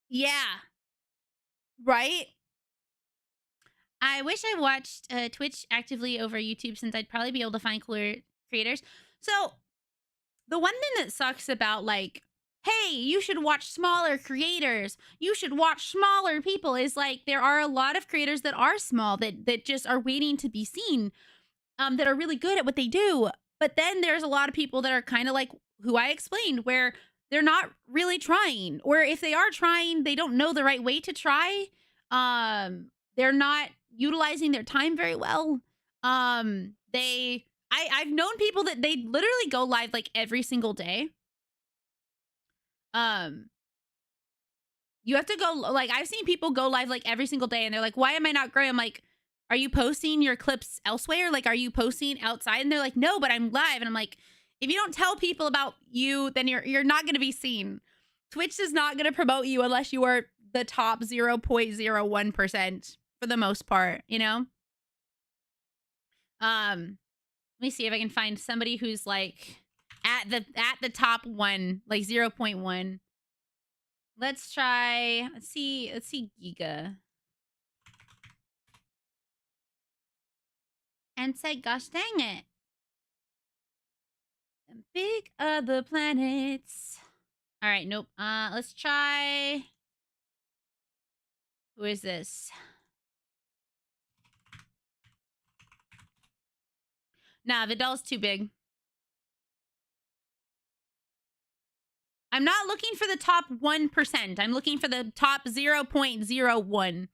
Yeah. Right? I wish I watched Twitch actively over YouTube since I'd probably be able to find cooler creators. So the one thing that sucks about like, hey, you should watch smaller creators, you should watch smaller people is like there are a lot of creators that are small that just are waiting to be seen, that are really good at what they do. But then there's a lot of people that are kind of like who I explained, where they're not really trying, or if they are trying, they don't know the right way to try. They're not utilizing their time very well. I've known people that they literally go live like every single day. You have to go, like, I've seen people go live like every single day and they're like, why am I not growing? I'm like, are you posting your clips elsewhere? Like, are you posting outside? And they're like, no, but I'm live. And I'm like, if you don't tell people about you, then you're not going to be seen. Twitch is not going to promote you unless you are the top 0.01% for the most part, you know? Let me see if I can find somebody who's like at the top one, like 0.1. Let's see Giga. And say, gosh dang it. The big other planets. All right, nope. Let's try. Who is this? Nah, Vidal's too big. I'm not looking for the top 1%. I'm looking for the top 0.01.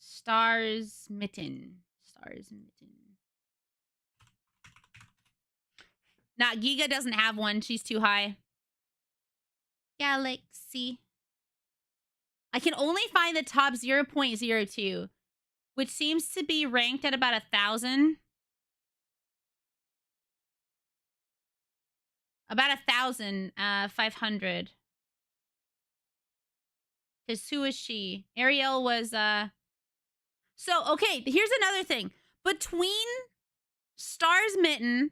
Stars Mitten. Nah, Giga doesn't have one. She's too high. Galaxy. I can only find the top 0.02, which seems to be ranked at about 1,000. About 1,500. Because who is she? Ariel was, So, okay, here's another thing. Between Stars Mitten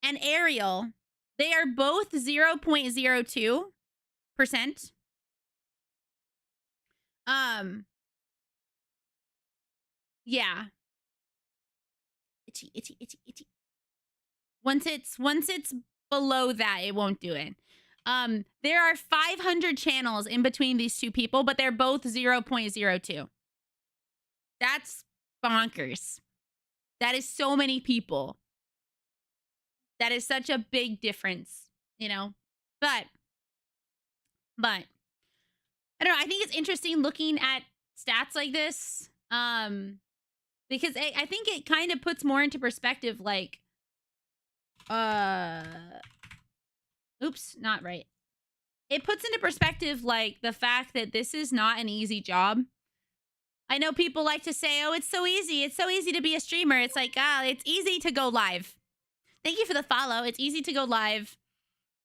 and Ariel, they are both 0.02%. Yeah. Itchy, itchy, itchy, itchy. Once it's below that, it won't do it. There are 500 channels in between these two people, but they're both 0.02. That's bonkers. That is so many people. That is such a big difference, you know? But I don't know. I think it's interesting looking at stats like this. Because I think it kind of puts more into perspective, like, oops, not right. It puts into perspective, like, the fact that this is not an easy job. I know people like to say, oh, it's so easy. It's so easy to be a streamer. It's like, it's easy to go live. Thank you for the follow. It's easy to go live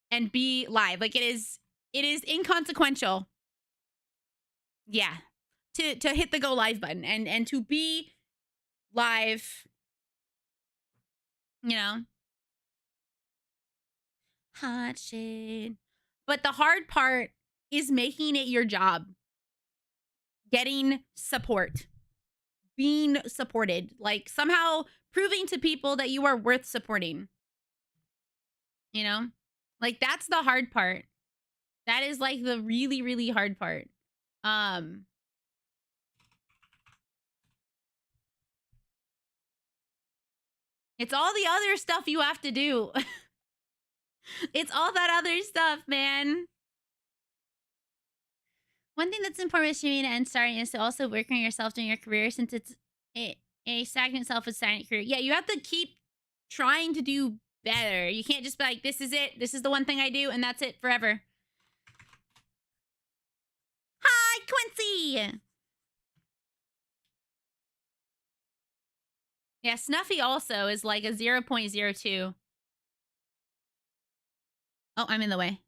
and be live. Like, it is inconsequential. Yeah. To hit the go live button and to be live, you know. Hot shit. But the hard part is making it your job. Getting support. Being supported. Like, somehow proving to people that you are worth supporting. You know? Like, that's the hard part. That is, like, the really, really hard part. It's all the other stuff you have to do. It's all that other stuff, man. One thing that's important with streaming and starting is to also work on yourself during your career, since it's a stagnant self with stagnant career. Yeah, you have to keep trying to do better. You can't just be like, this is it. This is the one thing I do, and that's it forever. Hi, Quincy! Yeah, Snuffy also is like a 0.02. Oh, I'm in the way.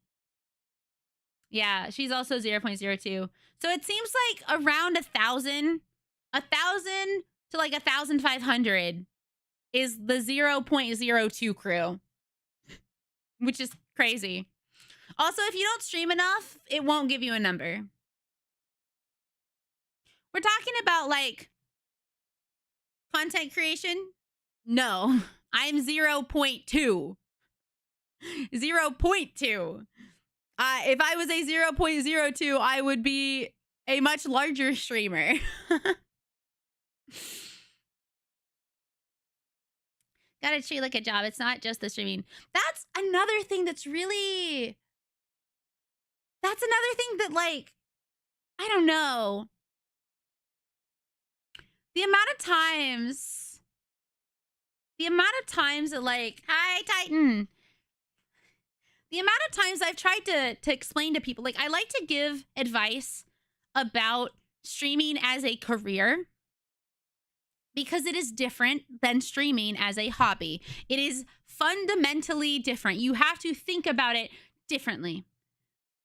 Yeah, she's also 0.02. So it seems like around 1,000 to like 1,500 is the 0.02 crew, which is crazy. Also, if you don't stream enough, it won't give you a number. We're talking about like content creation. No, I'm 0.2. 0.2. If I was a 0.02, I would be a much larger streamer. Gotta treat like a job. It's not just the streaming. That's another thing that's really... That's another thing that, like... I don't know. The amount of times that, like... Hi, Titan! The amount of times I've tried to explain to people, like, I like to give advice about streaming as a career because it is different than streaming as a hobby. It is fundamentally different. You have to think about it differently.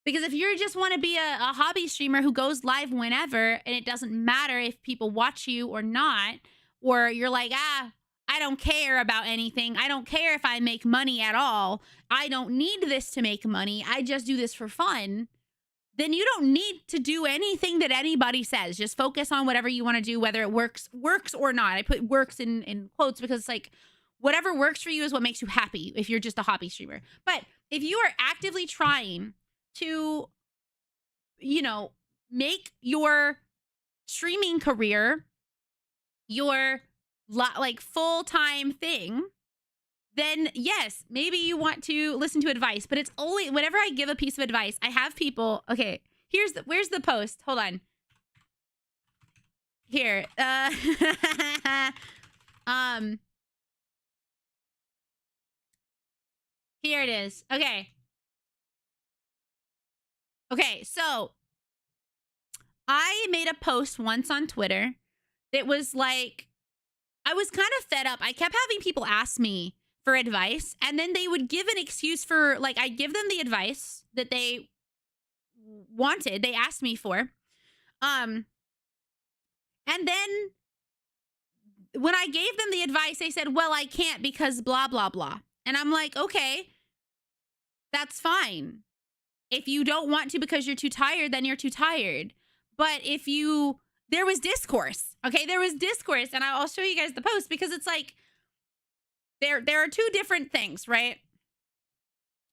Because if you just want to be a hobby streamer who goes live whenever, and it doesn't matter if people watch you or not, or you're like, I don't care about anything. I don't care if I make money at all. I don't need this to make money. I just do this for fun. Then you don't need to do anything that anybody says. Just focus on whatever you want to do, whether it works or not. I put works in quotes because it's like whatever works for you is what makes you happy if you're just a hobby streamer. But if you are actively trying to, you know, make your streaming career your like full-time thing, then yes, maybe you want to listen to advice. But it's always, whenever I give a piece of advice, I have people, okay, where's the post? Hold on. Here. Here it is. Okay. Okay, so I made a post once on Twitter that was like, I was kind of fed up. I kept having people ask me for advice, and then they would give an excuse for, like, I give them the advice that they wanted, they asked me for, and then when I gave them the advice, they said, well, I can't because blah blah blah. And I'm like, okay, that's fine. If you don't want to because you're too tired, then you're too tired. But if you, there was discourse, okay? There was discourse, and I'll show you guys the post, because it's like, there are two different things, right?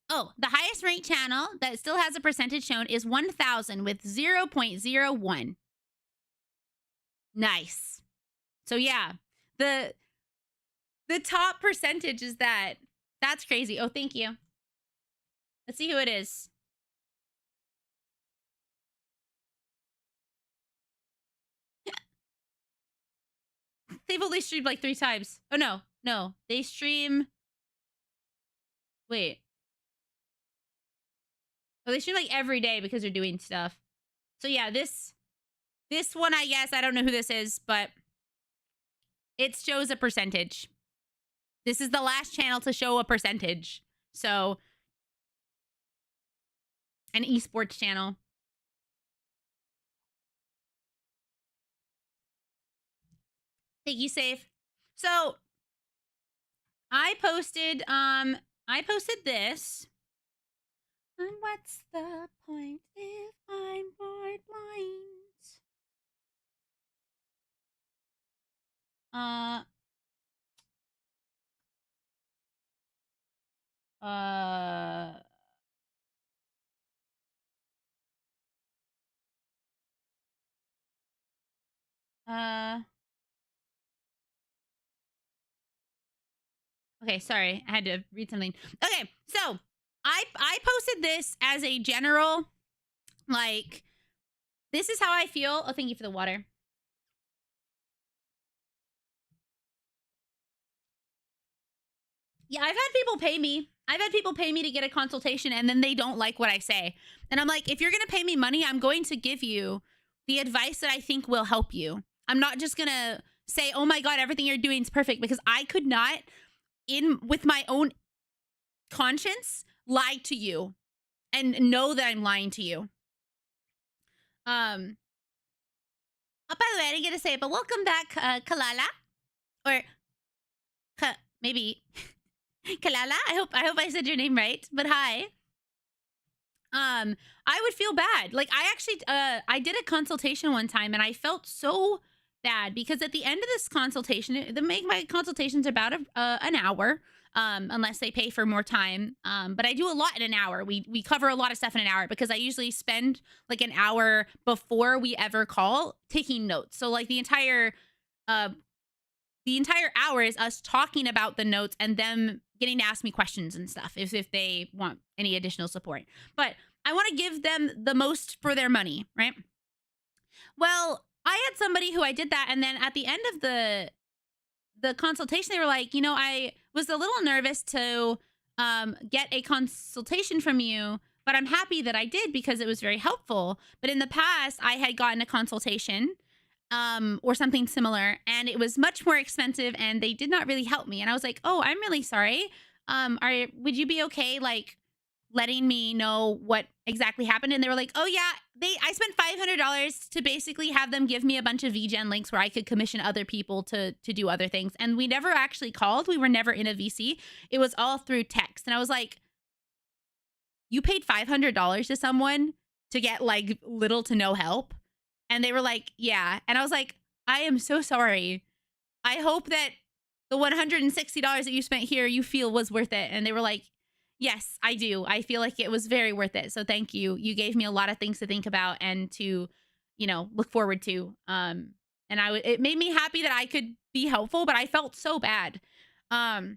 Oh, the highest ranked channel that still has a percentage shown is 1,000 with 0.01. Nice. So yeah, the top percentage is that. That's crazy. Oh, thank you. Let's see who it is. They've only streamed like 3 times. Oh, no. They stream... Wait. Oh, they stream like every day because they're doing stuff. So yeah, this one, I guess, I don't know who this is, but it shows a percentage. This is the last channel to show a percentage. So, an esports channel. Thank you, Safe. So, I posted this. And what's the point if I'm bored blind? Okay, sorry. I had to read something. Okay, so I posted this as a general, like, this is how I feel. Oh, thank you for the water. Yeah, I've had people pay me. I've had people pay me to get a consultation, and then they don't like what I say. And I'm like, if you're going to pay me money, I'm going to give you the advice that I think will help you. I'm not just going to say, oh my God, everything you're doing is perfect, because I could not, with my own conscience, lie to you and know that I'm lying to you. Oh, by the way, I didn't get to say it, but welcome back, Kalala. Or, maybe... Kalala, I hope I said your name right, but hi. I would feel bad. Like, I actually, I did a consultation one time, and I felt so bad because at the end of this consultation, my consultations about an hour, unless they pay for more time. But I do a lot in an hour. We cover a lot of stuff in an hour because I usually spend like an hour before we ever call taking notes. So like the entire hour is us talking about the notes and them getting to ask me questions and stuff if they want any additional support. But I want to give them the most for their money, right? Well, I had somebody who I did that, and then at the end of the consultation, they were like, you know, I was a little nervous to get a consultation from you, but I'm happy that I did because it was very helpful. But in the past, I had gotten a consultation or something similar, and it was much more expensive, and they did not really help me. And I was like, oh, I'm really sorry. Would you be okay, like, letting me know what exactly happened? And they were like, oh yeah, I spent $500 to basically have them give me a bunch of VGen links where I could commission other people to do other things. And we never actually called. We were never in a VC. It was all through text. And I was like, you paid $500 to someone to get like little to no help? And they were like, yeah. And I was like, I am so sorry. I hope that the $160 that you spent here, you feel was worth it. And they were like, yes, I do. I feel like it was very worth it. So thank you. You gave me a lot of things to think about and to, you know, look forward to. And it made me happy that I could be helpful, but I felt so bad. Let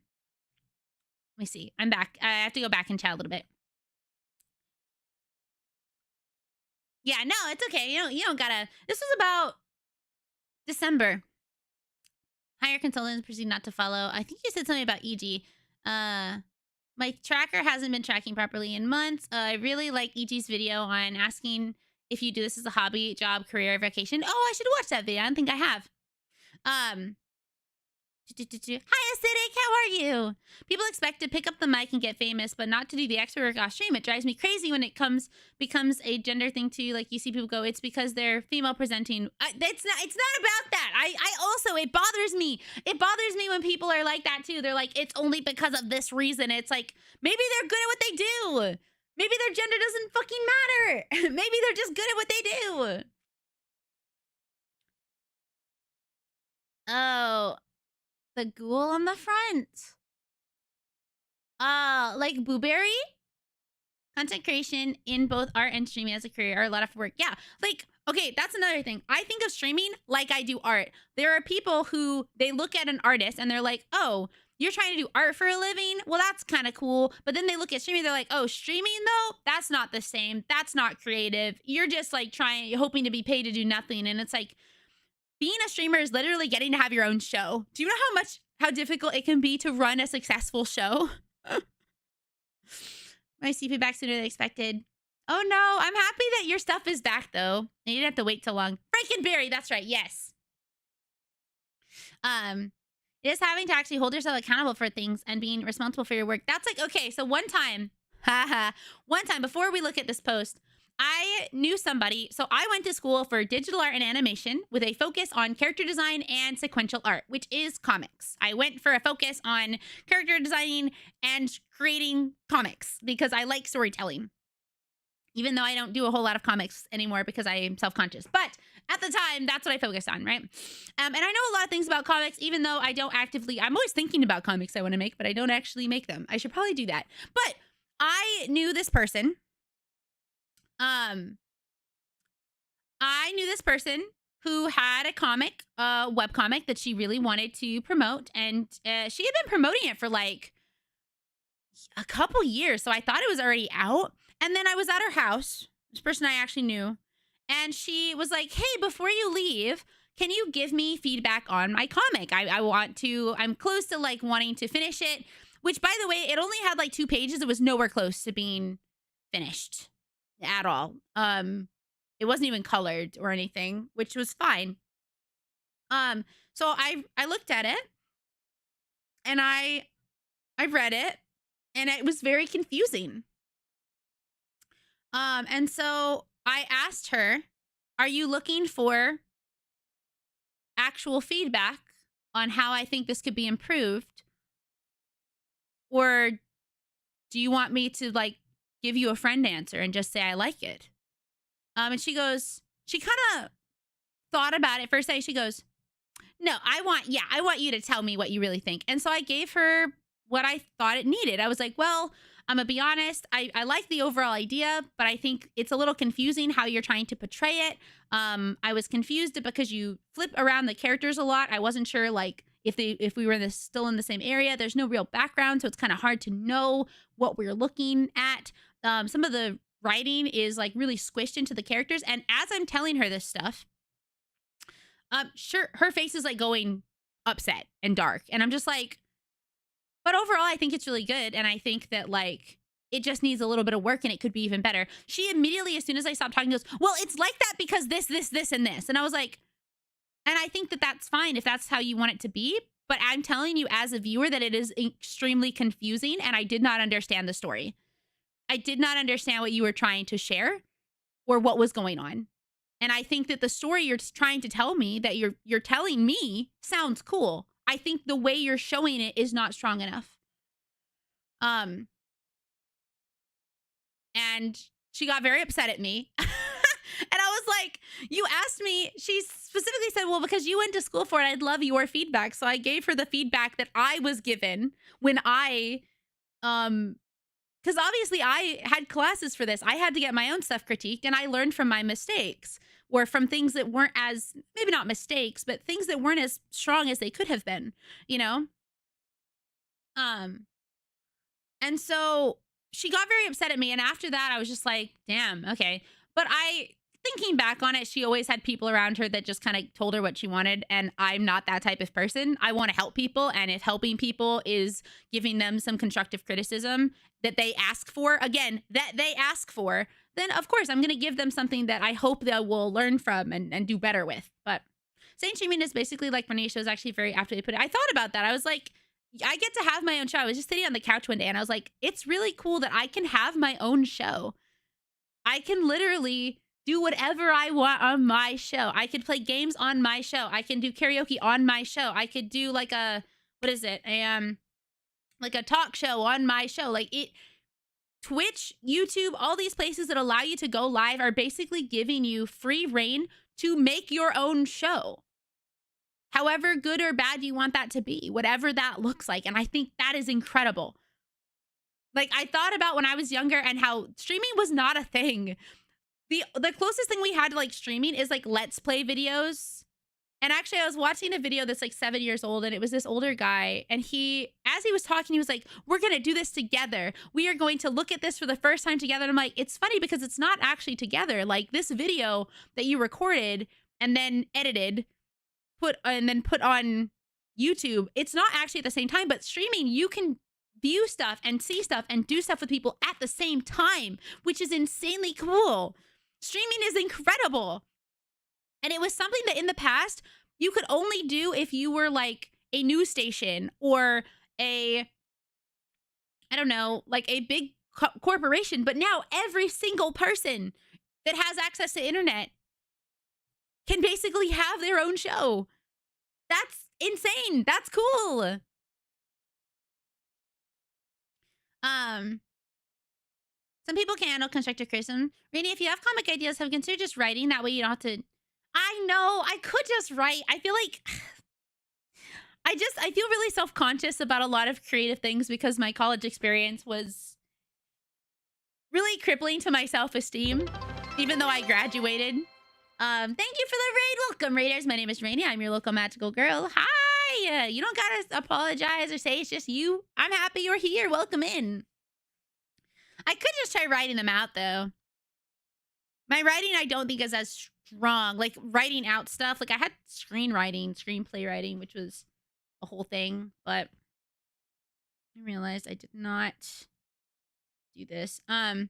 me see. I'm back. I have to go back and chat a little bit. Yeah, no, it's okay. You don't gotta. This was about December. Hire consultants proceed not to follow. I think you said something about EG. My tracker hasn't been tracking properly in months. I really like EG's video on asking if you do this as a hobby, job, career, vacation. Oh, I should watch that video. I don't think I have. Hi, Acidic. How are you? People expect to pick up the mic and get famous, but not to do the extra work off stream. It drives me crazy when it becomes a gender thing too. Like you see people go, it's because they're female presenting. It's not about that. I also, it bothers me. It bothers me when people are like that too. They're like, it's only because of this reason. It's like, maybe they're good at what they do. Maybe their gender doesn't fucking matter. Maybe they're just good at what they do. Oh, the ghoul on the front. Like Booberry? Content creation in both art and streaming as a career are a lot of work. Yeah, like, okay, that's another thing. I think of streaming like I do art. There are people who, they look at an artist and they're like, oh, you're trying to do art for a living? Well, that's kind of cool. But then they look at streaming, they're like, oh, streaming though? That's not the same. That's not creative. You're just like hoping to be paid to do nothing. And it's like, being a streamer is literally getting to have your own show. Do you know how difficult it can be to run a successful show? My CP back sooner than expected. Oh no, I'm happy that your stuff is back though. You didn't have to wait too long. Frankenberry, that's right, yes. It is having to actually hold yourself accountable for things and being responsible for your work. That's like, okay, so one time, before we look at this post, I knew somebody. So I went to school for digital art and animation with a focus on character design and sequential art, which is comics. I went for a focus on character designing and creating comics because I like storytelling, even though I don't do a whole lot of comics anymore because I am self-conscious. But at the time, that's what I focused on, right? And I know a lot of things about comics, even though I don't actively, I'm always thinking about comics I want to make, but I don't actually make them. I should probably do that. But I knew this person. I knew this person who had a comic, web comic that she really wanted to promote. And she had been promoting it for like a couple years. So I thought it was already out. And then I was at her house, this person I actually knew. And she was like, hey, before you leave, can you give me feedback on my comic? I'm close to like wanting to finish it, which by the way, it only had like 2 pages. It was nowhere close to being finished at all. It wasn't even colored or anything, which was fine. So I looked at it and I read it and it was very confusing. And so I asked her, are you looking for actual feedback on how I think this could be improved? Or do you want me to like give you a friend answer and just say I like it? And she goes, she kind of thought about it first. She goes, no, I want you to tell me what you really think. And so I gave her what I thought it needed. I was like, well, I'm gonna be honest. I like the overall idea, but I think it's a little confusing how you're trying to portray it. I was confused because you flip around the characters a lot. I wasn't sure like if we were still in the same area. There's no real background, so it's kind of hard to know what we're looking at. Some of the writing is like really squished into the characters. And as I'm telling her this stuff, sure, her face is like going upset and dark. And I'm just like, but overall, I think it's really good. And I think that like, it just needs a little bit of work and it could be even better. She immediately, as soon as I stopped talking, goes, well, it's like that because this, and this. And I was like, and I think that that's fine if that's how you want it to be. But I'm telling you as a viewer that it is extremely confusing and I did not understand the story. I did not understand what you were trying to share or what was going on. And I think that the story you're trying to tell me that you're telling me sounds cool. I think the way you're showing it is not strong enough. And she got very upset at me. And I was like, you asked me, she specifically said, well, because you went to school for it, I'd love your feedback. So I gave her the feedback that I was given when I, because obviously I had classes for this. I had to get my own stuff critiqued and I learned from my mistakes or from things that weren't as, maybe not mistakes, but things that weren't as strong as they could have been, you know? And so she got very upset at me. And after that, I was just like, damn, okay. But thinking back on it, she always had people around her that just kind of told her what she wanted. And I'm not that type of person. I want to help people. And if helping people is giving them some constructive criticism that they ask for, again, that they ask for, then of course I'm going to give them something that I hope they will learn from and do better with. But saying streaming is basically like running a show is actually very aptly put it. I thought about that. I was like, I get to have my own show. I was just sitting on the couch one day and I was like, it's really cool that I can have my own show. I can literally do whatever I want on my show. I could play games on my show. I can do karaoke on my show. I could do like a, what is it? Like a talk show on my show. Like it, Twitch, YouTube, all these places that allow you to go live are basically giving you free reign to make your own show. However good or bad you want that to be, whatever that looks like. And I think that is incredible. Like I thought about when I was younger and how streaming was not a thing. The closest thing we had to like streaming is like let's play videos. And actually I was watching a video that's like 7 years old and it was this older guy. And he, as he was talking, he was like, we're going to do this together. We are going to look at this for the first time together. And I'm like, it's funny because it's not actually together. Like this video that you recorded and then edited, put on YouTube, it's not actually at the same time, but streaming, you can view stuff and see stuff and do stuff with people at the same time, which is insanely cool. Streaming is incredible. And it was something that in the past you could only do if you were like a news station or a, I don't know, like a big corporation. But now every single person that has access to internet can basically have their own show. That's insane. That's cool. Some people can handle constructive criticism. Rainy, if you have comic ideas, have you considered just writing? That way you don't have to. I know, I could just write. I feel like I feel really self-conscious about a lot of creative things because my college experience was really crippling to my self-esteem, even though I graduated. Thank you for the raid. Welcome, raiders. My name is Rainy. I'm your local magical girl. Hi. You don't gotta apologize or say it's just you. I'm happy you're here. Welcome in. I could just try writing them out, though. My writing, I don't think is as strong. Like, writing out stuff. Like, I had screenplay writing, which was a whole thing. But I realized I did not do this. There's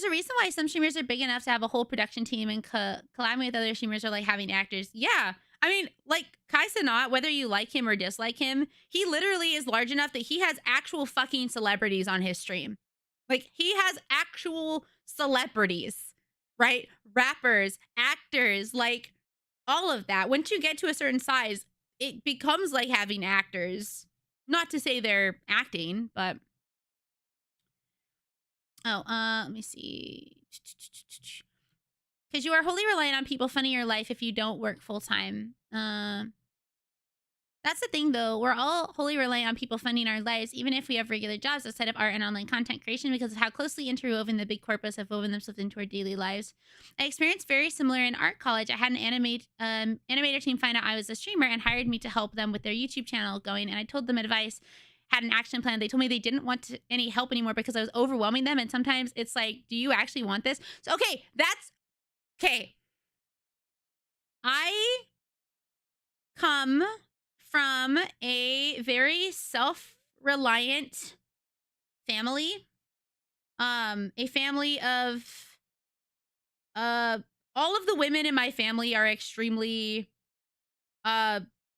a reason why some streamers are big enough to have a whole production team and collabing with other streamers are like having actors. Yeah. I mean, like, Kai Cenat, whether you like him or dislike him, he literally is large enough that he has actual fucking celebrities on his stream. Like, he has actual celebrities, right? Rappers, actors, like, all of that. Once you get to a certain size, it becomes like having actors. Not to say they're acting, but... Oh, let me see. Because you are wholly reliant on people funding your life if you don't work full-time. That's the thing, though. We're all wholly reliant on people funding our lives, even if we have regular jobs outside of art and online content creation, because of how closely interwoven the big corpus have woven themselves into our daily lives. I experienced very similar in art college. I had an animator team find out I was a streamer and hired me to help them with their YouTube channel going, and I told them advice, had an action plan. They told me they didn't want any help anymore because I was overwhelming them, and sometimes it's like, do you actually want this? So, okay, that's... Okay. I come from a very self-reliant family. A family of all of the women in my family are extremely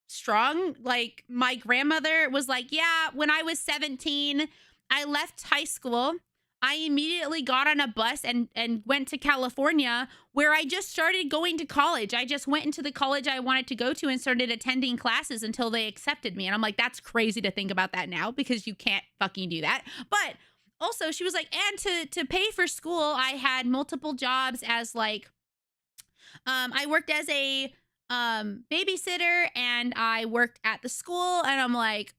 strong. Like, my grandmother was like, yeah, when I was 17, I left high school. I immediately got on a bus and went to California, where I just started going to college. I just went into the college I wanted to go to and started attending classes until they accepted me. And I'm like, that's crazy to think about that now because you can't fucking do that. But also she was like, and to pay for school, I had multiple jobs as like, I worked as a babysitter and I worked at the school, and I'm like,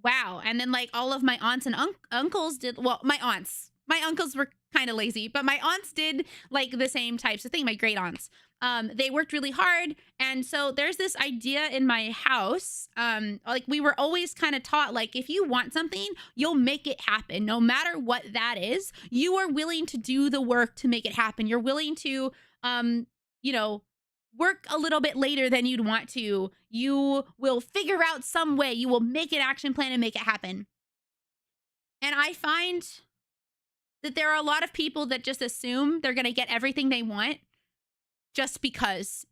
wow. And then like all of my aunts and uncles did, well, my uncles were kind of lazy, but my aunts did like the same types of thing. My great aunts, they worked really hard. And so there's this idea in my house. Like, we were always kind of taught, like, if you want something, you'll make it happen. No matter what that is, you are willing to do the work to make it happen. You're willing to, you know, work a little bit later than you'd want to. You will figure out some way. You will make an action plan and make it happen. And I find that there are a lot of people that just assume they're going to get everything they want just because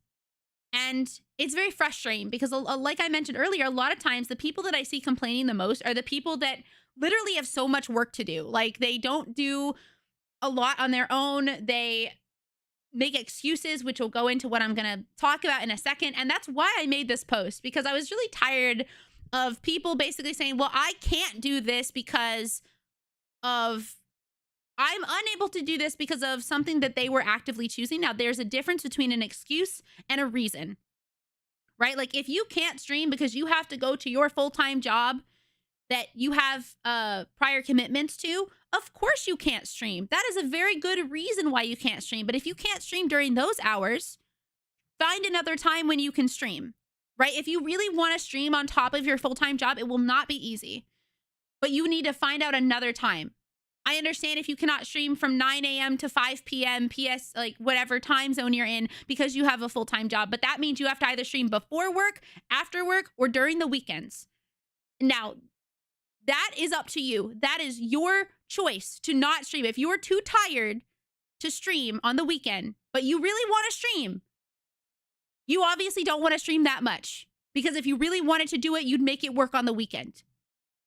And it's very frustrating because, like I mentioned earlier, a lot of times the people that I see complaining the most are the people that literally have so much work to do. Like, they don't do a lot on their own. They make excuses, which will go into what I'm going to talk about in a second. And that's why I made this post, because I was really tired of people basically saying, well, I can't do this because of, I'm unable to do this because of something that they were actively choosing. Now, there's a difference between an excuse and a reason, right? Like, if you can't stream because you have to go to your full-time job that you have prior commitments to, of course you can't stream. That is a very good reason why you can't stream. But if you can't stream during those hours, find another time when you can stream, right? If you really want to stream on top of your full-time job, it will not be easy. But you need to find out another time. I understand if you cannot stream from 9 a.m. to 5 p.m. PS, like whatever time zone you're in, because you have a full-time job. But that means you have to either stream before work, after work, or during the weekends. Now, that is up to you. That is your choice to not stream. If you're too tired to stream on the weekend, but you really want to stream, you obviously don't want to stream that much. Because if you really wanted to do it, you'd make it work on the weekend.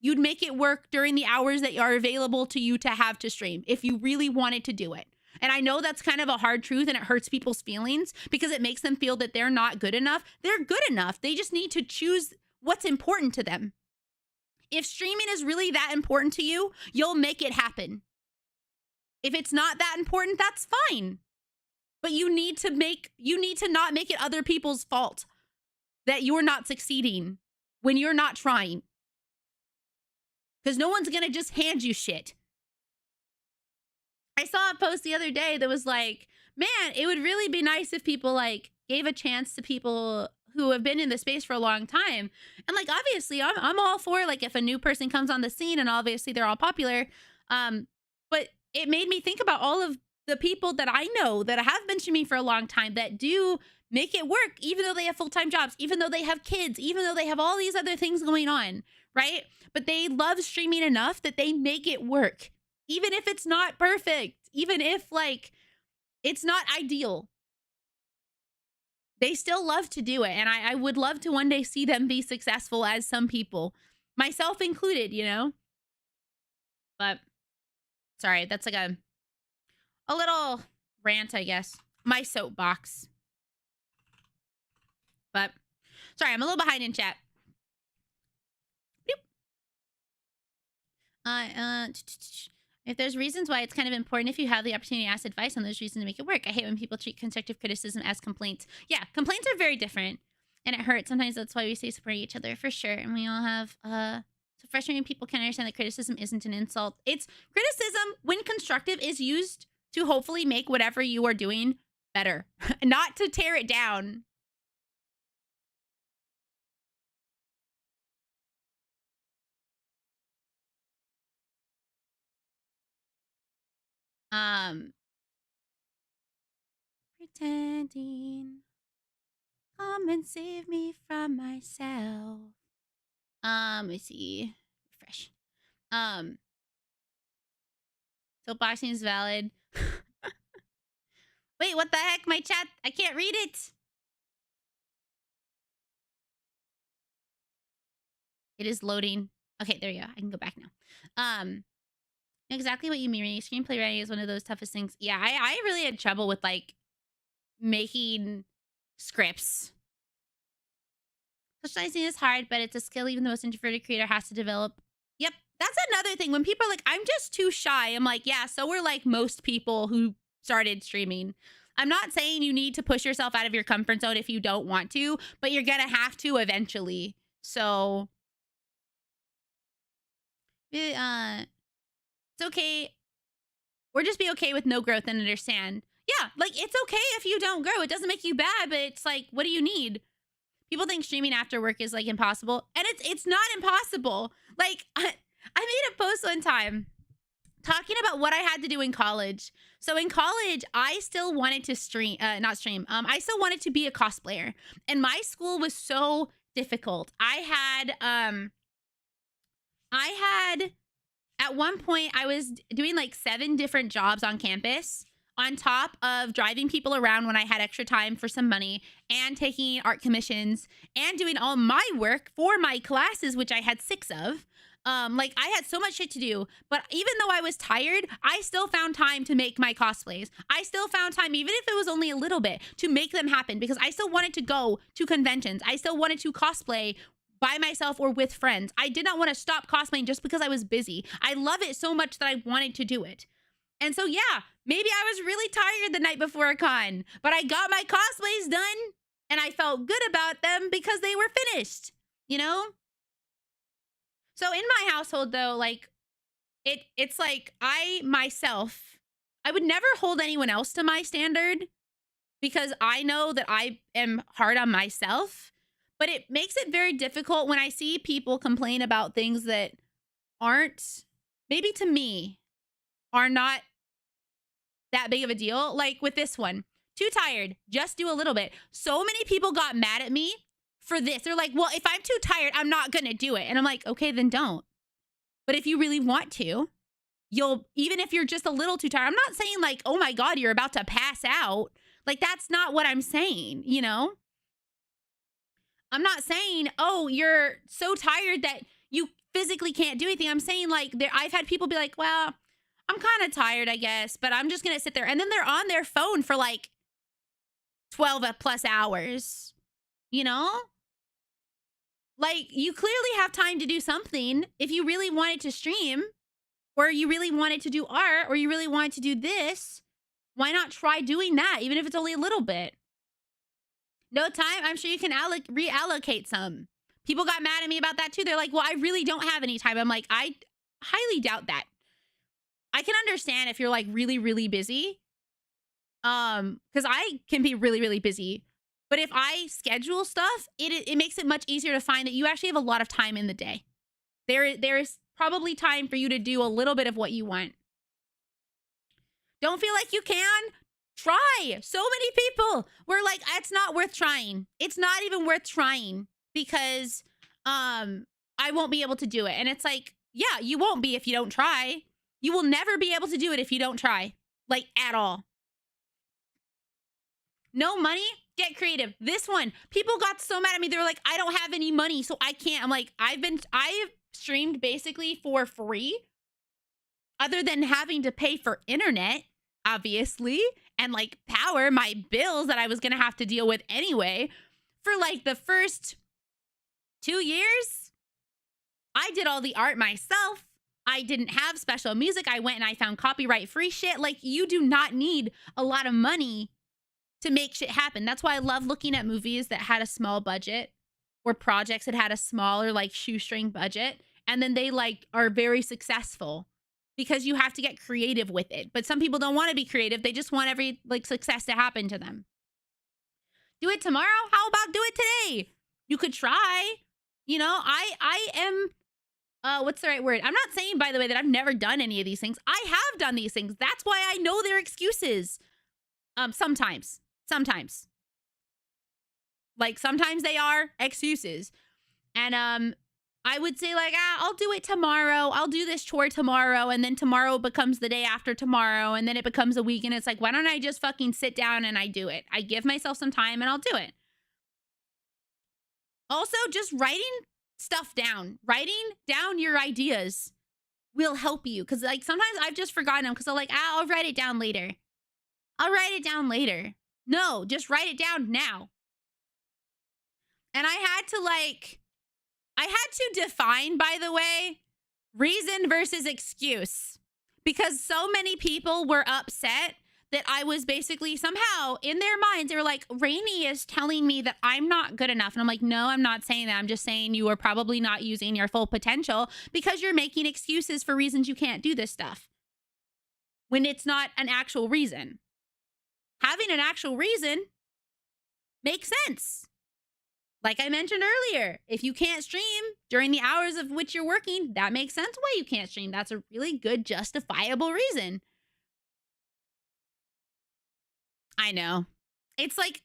You'd make it work during the hours that are available to you to have to stream if you really wanted to do it. And I know that's kind of a hard truth and it hurts people's feelings because it makes them feel that they're not good enough. They're good enough. They just need to choose what's important to them. If streaming is really that important to you, you'll make it happen. If it's not that important, that's fine. But you need to not make it other people's fault that you're not succeeding when you're not trying. Because no one's going to just hand you shit. I saw a post the other day that was like, man, it would really be nice if people like gave a chance to people who have been in the space for a long time. And like, obviously I'm all for like if a new person comes on the scene and obviously they're all popular. But it made me think about all of the people that I know that have been streaming for a long time that do make it work, even though they have full-time jobs, even though they have kids, even though they have all these other things going on, right? But they love streaming enough that they make it work, even if it's not perfect, even if like it's not ideal. They still love to do it. And I would love to one day see them be successful as some people, myself included, you know? But sorry, that's like a little rant, I guess. My soapbox. But sorry, I'm a little behind in chat. If there's reasons why it's kind of important if you have the opportunity to ask advice on those reasons to make it work. I hate when people treat constructive criticism as complaints. Yeah, complaints are very different. And it hurts. Sometimes that's why we stay supporting each other, for sure. And we all have, so frustrating people can understand that criticism isn't an insult. It's criticism, when constructive, is used to hopefully make whatever you are doing better, not to tear it down. Pretending. Come and save me from myself. Let me see. Refresh. So boxing is valid. Wait, what the heck? My chat, I can't read it. It is loading. Okay, there you go. I can go back now. Exactly what you mean, Rainy. Screenplay writing is one of those toughest things. Yeah, I really had trouble with like making scripts. Socializing is hard, but it's a skill even the most introverted creator has to develop. Yep, that's another thing. When people are like, I'm just too shy. I'm like, yeah, so we're like most people who started streaming. I'm not saying you need to push yourself out of your comfort zone if you don't want to, but you're going to have to eventually. So, it's okay. Or just be okay with no growth and understand. Yeah, like it's okay if you don't grow. It doesn't make you bad, but it's like, what do you need? People think streaming after work is like impossible, and it's not impossible. Like I made a post one time talking about what I had to do in college. So in college, I still wanted to not stream. I still wanted to be a cosplayer, and my school was so difficult. I had at one point I was doing like 7 different jobs on campus on top of driving people around when I had extra time for some money and taking art commissions and doing all my work for my classes, which I had 6 of. Like I had so much shit to do, but even though I was tired, I still found time to make my cosplays. I still found time, even if it was only a little bit, to make them happen because I still wanted to go to conventions. I still wanted to cosplay by myself or with friends. I did not want to stop cosplaying just because I was busy. I love it so much that I wanted to do it. And so, yeah, maybe I was really tired the night before a con, but I got my cosplays done and I felt good about them because they were finished, you know? So in my household though, like it's like I would never hold anyone else to my standard because I know that I am hard on myself, but it makes it very difficult when I see people complain about things that aren't, maybe to me, are not that big of a deal. Like with this one, too tired, just do a little bit. So many people got mad at me for this. They're like, well, if I'm too tired, I'm not gonna do it. And I'm like, okay, then don't. But if you really want to, even if you're just a little too tired, I'm not saying like, oh my God, you're about to pass out. Like, that's not what I'm saying, you know? I'm not saying, oh, you're so tired that you physically can't do anything. I'm saying like, I've had people be like, well, I'm kind of tired, I guess, but I'm just going to sit there. And then they're on their phone for like 12 plus hours, you know? Like, you clearly have time to do something. If you really wanted to stream, or you really wanted to do art, or you really wanted to do this, why not try doing that, even if it's only a little bit? No time? I'm sure you can reallocate some. People got mad at me about that too. They're like, well, I really don't have any time. I'm like, I highly doubt that. I can understand if you're like really, really busy. Because I can be really, really busy. But if I schedule stuff, it makes it much easier to find that you actually have a lot of time in the day. There is probably time for you to do a little bit of what you want. Don't feel like you can? Try. So many people were like, it's not worth trying. It's not even worth trying because I won't be able to do it. And it's like, yeah, you won't be if you don't try. You will never be able to do it if you don't try, like at all. No money? Get creative. This one, people got so mad at me. They were like, I don't have any money, so I can't. I'm like, I've streamed basically for free, other than having to pay for internet, obviously, and like power, my bills that I was gonna have to deal with anyway. For like the first 2 years, I did all the art myself. I didn't have special music. I went and I found copyright free shit. Like, you do not need a lot of money to make shit happen. That's why I love looking at movies that had a small budget, or projects that had a smaller like shoestring budget, and then they like are very successful because you have to get creative with it. But some people don't want to be creative. They just want every like success to happen to them. Do it tomorrow? How about do it today? You could try. You know, I am what's the right word? I'm not saying, by the way, that I've never done any of these things. I have done these things. That's why I know they're excuses. Sometimes. Like, sometimes they are excuses. And I would say like, I'll do it tomorrow. I'll do this chore tomorrow. And then tomorrow becomes the day after tomorrow. And then it becomes a week. And it's like, why don't I just fucking sit down and I do it? I give myself some time and I'll do it. Also, just writing stuff down. Writing down your ideas will help you. Because like sometimes I've just forgotten them because I'm like, I'll write it down later. I'll write it down later. No, just write it down now. And I had to define, by the way, reason versus excuse. Because so many people were upset that I was basically somehow in their minds, they were like, Rainy is telling me that I'm not good enough. And I'm like, no, I'm not saying that. I'm just saying you are probably not using your full potential because you're making excuses for reasons you can't do this stuff when it's not an actual reason. Having an actual reason makes sense. Like I mentioned earlier, if you can't stream during the hours of which you're working, that makes sense why you can't stream. That's a really good, justifiable reason. I know. It's like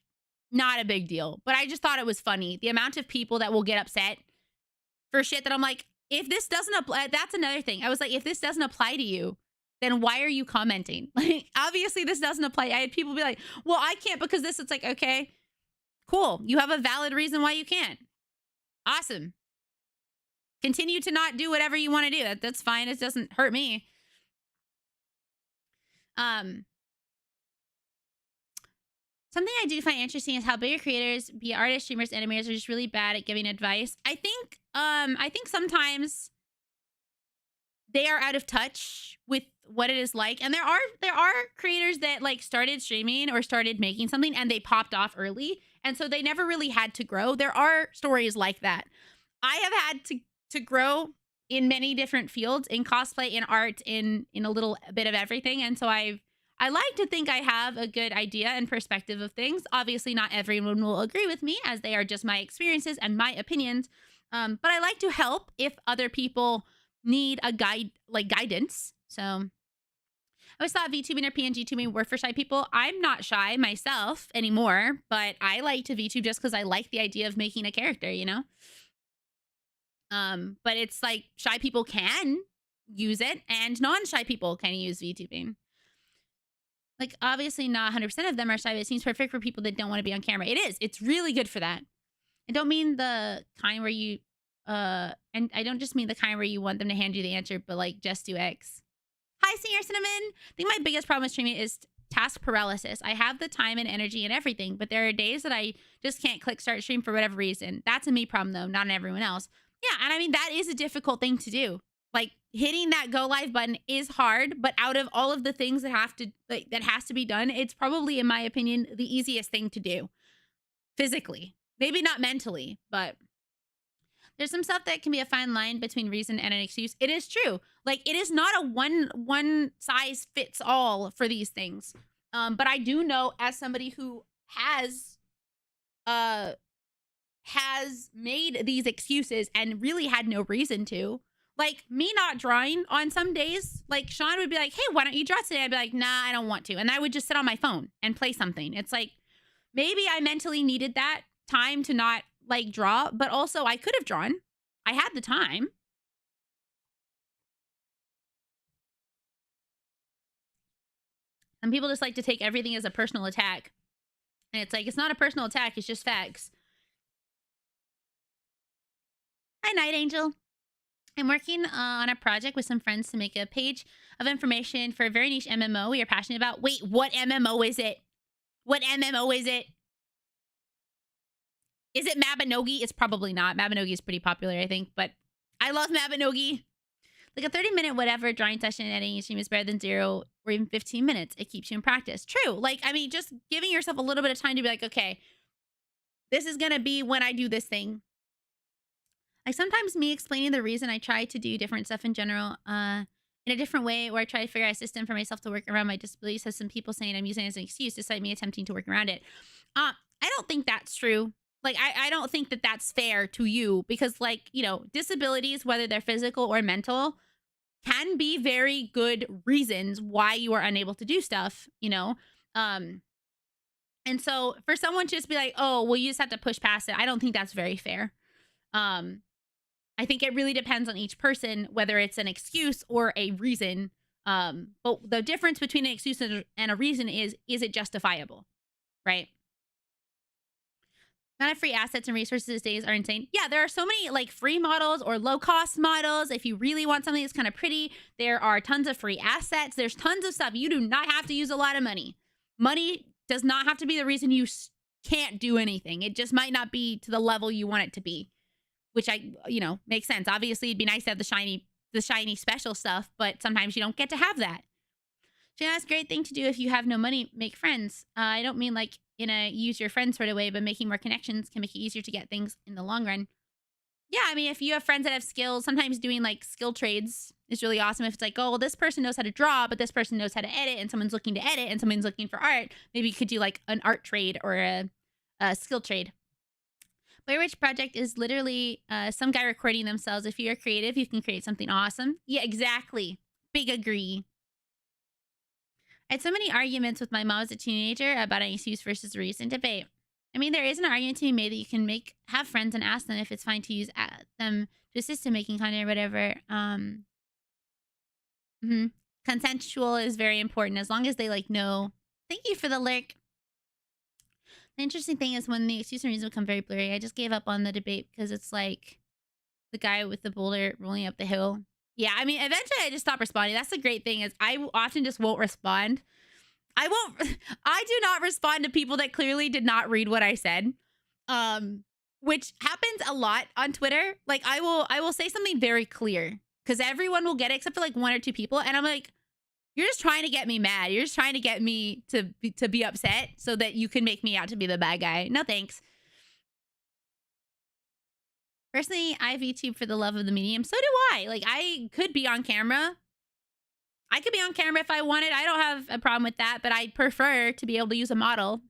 not a big deal, but I just thought it was funny. The amount of people that will get upset for shit that I'm like, if this doesn't apply, that's another thing. I was like, if this doesn't apply to you, then why are you commenting? Like, obviously this doesn't apply. I had people be like, well, I can't because this. It's like, okay, cool. You have a valid reason why you can't. Awesome. Continue to not do whatever you want to do. That's fine. It doesn't hurt me. Something I do find interesting is how bigger creators, be it artists, streamers, animators, are just really bad at giving advice. I think sometimes they are out of touch with what it is like. And there are creators that like started streaming or started making something and they popped off early. And so they never really had to grow. There are stories like that. I have had to grow in many different fields, in cosplay, in art, in a little bit of everything. And so I like to think I have a good idea and perspective of things. Obviously, not everyone will agree with me, as they are just my experiences and my opinions. But I like to help if other people need a guidance. So I always thought VTubing or PNG tubing were for shy people. I'm not shy myself anymore, but I like to VTube just because I like the idea of making a character, you know? But it's like shy people can use it and non-shy people can use VTubing. Like, obviously not 100% of them are shy, but it seems perfect for people that don't want to be on camera. It is. It's really good for that. I don't mean the kind where you, and I don't just mean the kind where you want them to hand you the answer, but like, just do X. Hi, Senior Cinnamon. I think my biggest problem with streaming is task paralysis. I have the time and energy and everything, but there are days that I just can't click start stream for whatever reason. That's a me problem, though, not everyone else. Yeah, and I mean, that is a difficult thing to do. Like, hitting that go live button is hard, but out of all of the things that has to be done, it's probably, in my opinion, the easiest thing to do physically. Maybe not mentally, but there's some stuff that can be a fine line between reason and an excuse. It is true. Like, it is not a one size fits all for these things. But I do know, as somebody who has made these excuses and really had no reason to. Like, me not drawing on some days, like, Sean would be like, hey, why don't you draw today? I'd be like, nah, I don't want to. And I would just sit on my phone and play something. It's like, maybe I mentally needed that time to not, like, draw, but also I could have drawn. I had the time. Some people just like to take everything as a personal attack. And it's like, it's not a personal attack, it's just facts. Hi, Night Angel. I'm working on a project with some friends to make a page of information for a very niche MMO we are passionate about. Wait, what MMO is it? What MMO is it? Is it Mabinogi? It's probably not. Mabinogi is pretty popular, I think, but I love Mabinogi. Like, a 30-minute whatever drawing session and editing stream is better than 0 or even 15 minutes. It keeps you in practice. True. Like, I mean, just giving yourself a little bit of time to be like, okay, this is going to be when I do this thing. Like, sometimes me explaining the reason I try to do different stuff in general in a different way, or I try to figure out a system for myself to work around my disabilities, has some people saying I'm using it as an excuse despite me attempting to work around it. I don't think that's true. Like, I don't think that that's fair to you because, like, you know, disabilities, whether they're physical or mental, can be very good reasons why you are unable to do stuff, you know? And so for someone to just be like, oh, well, you just have to push past it, I don't think that's very fair. I think it really depends on each person, whether it's an excuse or a reason. But the difference between an excuse and a reason is it justifiable, right? Amount of free assets and resources these days are insane. Yeah, there are so many like free models or low-cost models. If you really want something that's kind of pretty, there are tons of free assets. There's tons of stuff. You do not have to use a lot of money. Money does not have to be the reason you can't do anything. It just might not be to the level you want it to be. Which makes sense. Obviously, it'd be nice to have the shiny special stuff, but sometimes you don't get to have that. So that's a great thing to do if you have no money, make friends. I don't mean like in a use your friends sort of way, but making more connections can make it easier to get things in the long run. Yeah, I mean, if you have friends that have skills, sometimes doing like skill trades is really awesome. If it's like, oh, well, this person knows how to draw, but this person knows how to edit, and someone's looking to edit and someone's looking for art, maybe you could do like an art trade or a skill trade. Blair Witch Project is literally some guy recording themselves. If you're creative, you can create something awesome. Yeah, exactly. Big agree. I had so many arguments with my mom as a teenager about an excuse versus reason debate. I mean, there is an argument to be made that you can have friends and ask them if it's fine to use them to assist in making content or whatever. Consensual is very important as long as they like know. Thank you for the lurk. The interesting thing is when the excuse and reason become very blurry, I just gave up on the debate because it's like the guy with the boulder rolling up the hill. Yeah, I mean, eventually I just stopped responding. That's the great thing is I often just won't respond. I do not respond to people that clearly did not read what I said. Which happens a lot on Twitter. Like I will say something very clear because everyone will get it except for like 1 or 2 people. And I'm like, you're just trying to get me mad. You're just trying to get me to be upset so that you can make me out to be the bad guy. No thanks. Personally, I VTube for the love of the medium. So do I. Like I could be on camera. I could be on camera if I wanted. I don't have a problem with that, but I'd prefer to be able to use a model.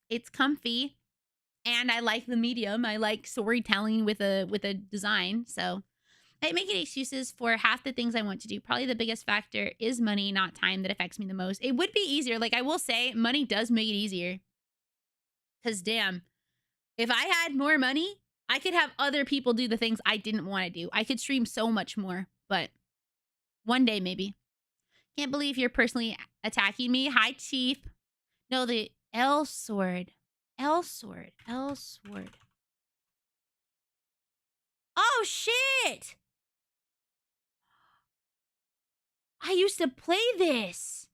It's comfy. And I like the medium. I like storytelling with a design. So I hate making excuses for half the things I want to do. Probably the biggest factor is money, not time, that affects me the most. It would be easier. Like I will say, money does make it easier. Because damn, if I had more money, I could have other people do the things I didn't want to do. I could stream so much more. But one day maybe. Can't believe you're personally attacking me. Hi, Chief. No, the L sword. L sword. L sword. Oh, shit! I used to play this.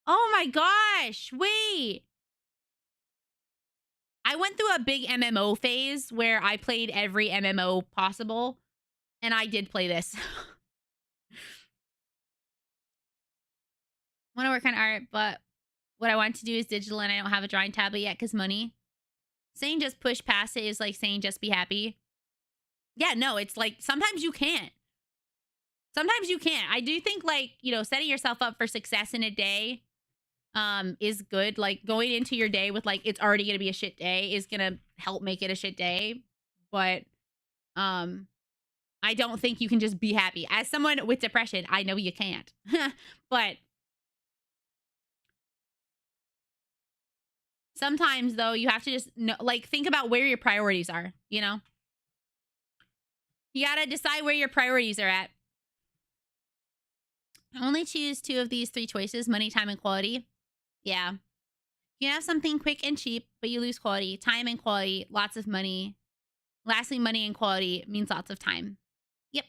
Oh my gosh. Wait. I went through a big MMO phase where I played every MMO possible. And I did play this. Want to work on art, but what I want to do is digital and I don't have a drawing tablet yet because money. Saying just push past it is like saying just be happy. Yeah, no, it's like sometimes you can't. Sometimes you can't. I do think like, you know, setting yourself up for success in a day is good. Like going into your day with like it's already going to be a shit day is going to help make it a shit day. But I don't think you can just be happy. As someone with depression, I know you can't. But sometimes though, you have to just know, like think about where your priorities are, you know? You got to decide where your priorities are at. Only choose 2 of these 3 choices, money, time, and quality. Yeah. You have something quick and cheap, but you lose quality. Time and quality, lots of money. Lastly, money and quality means lots of time. Yep.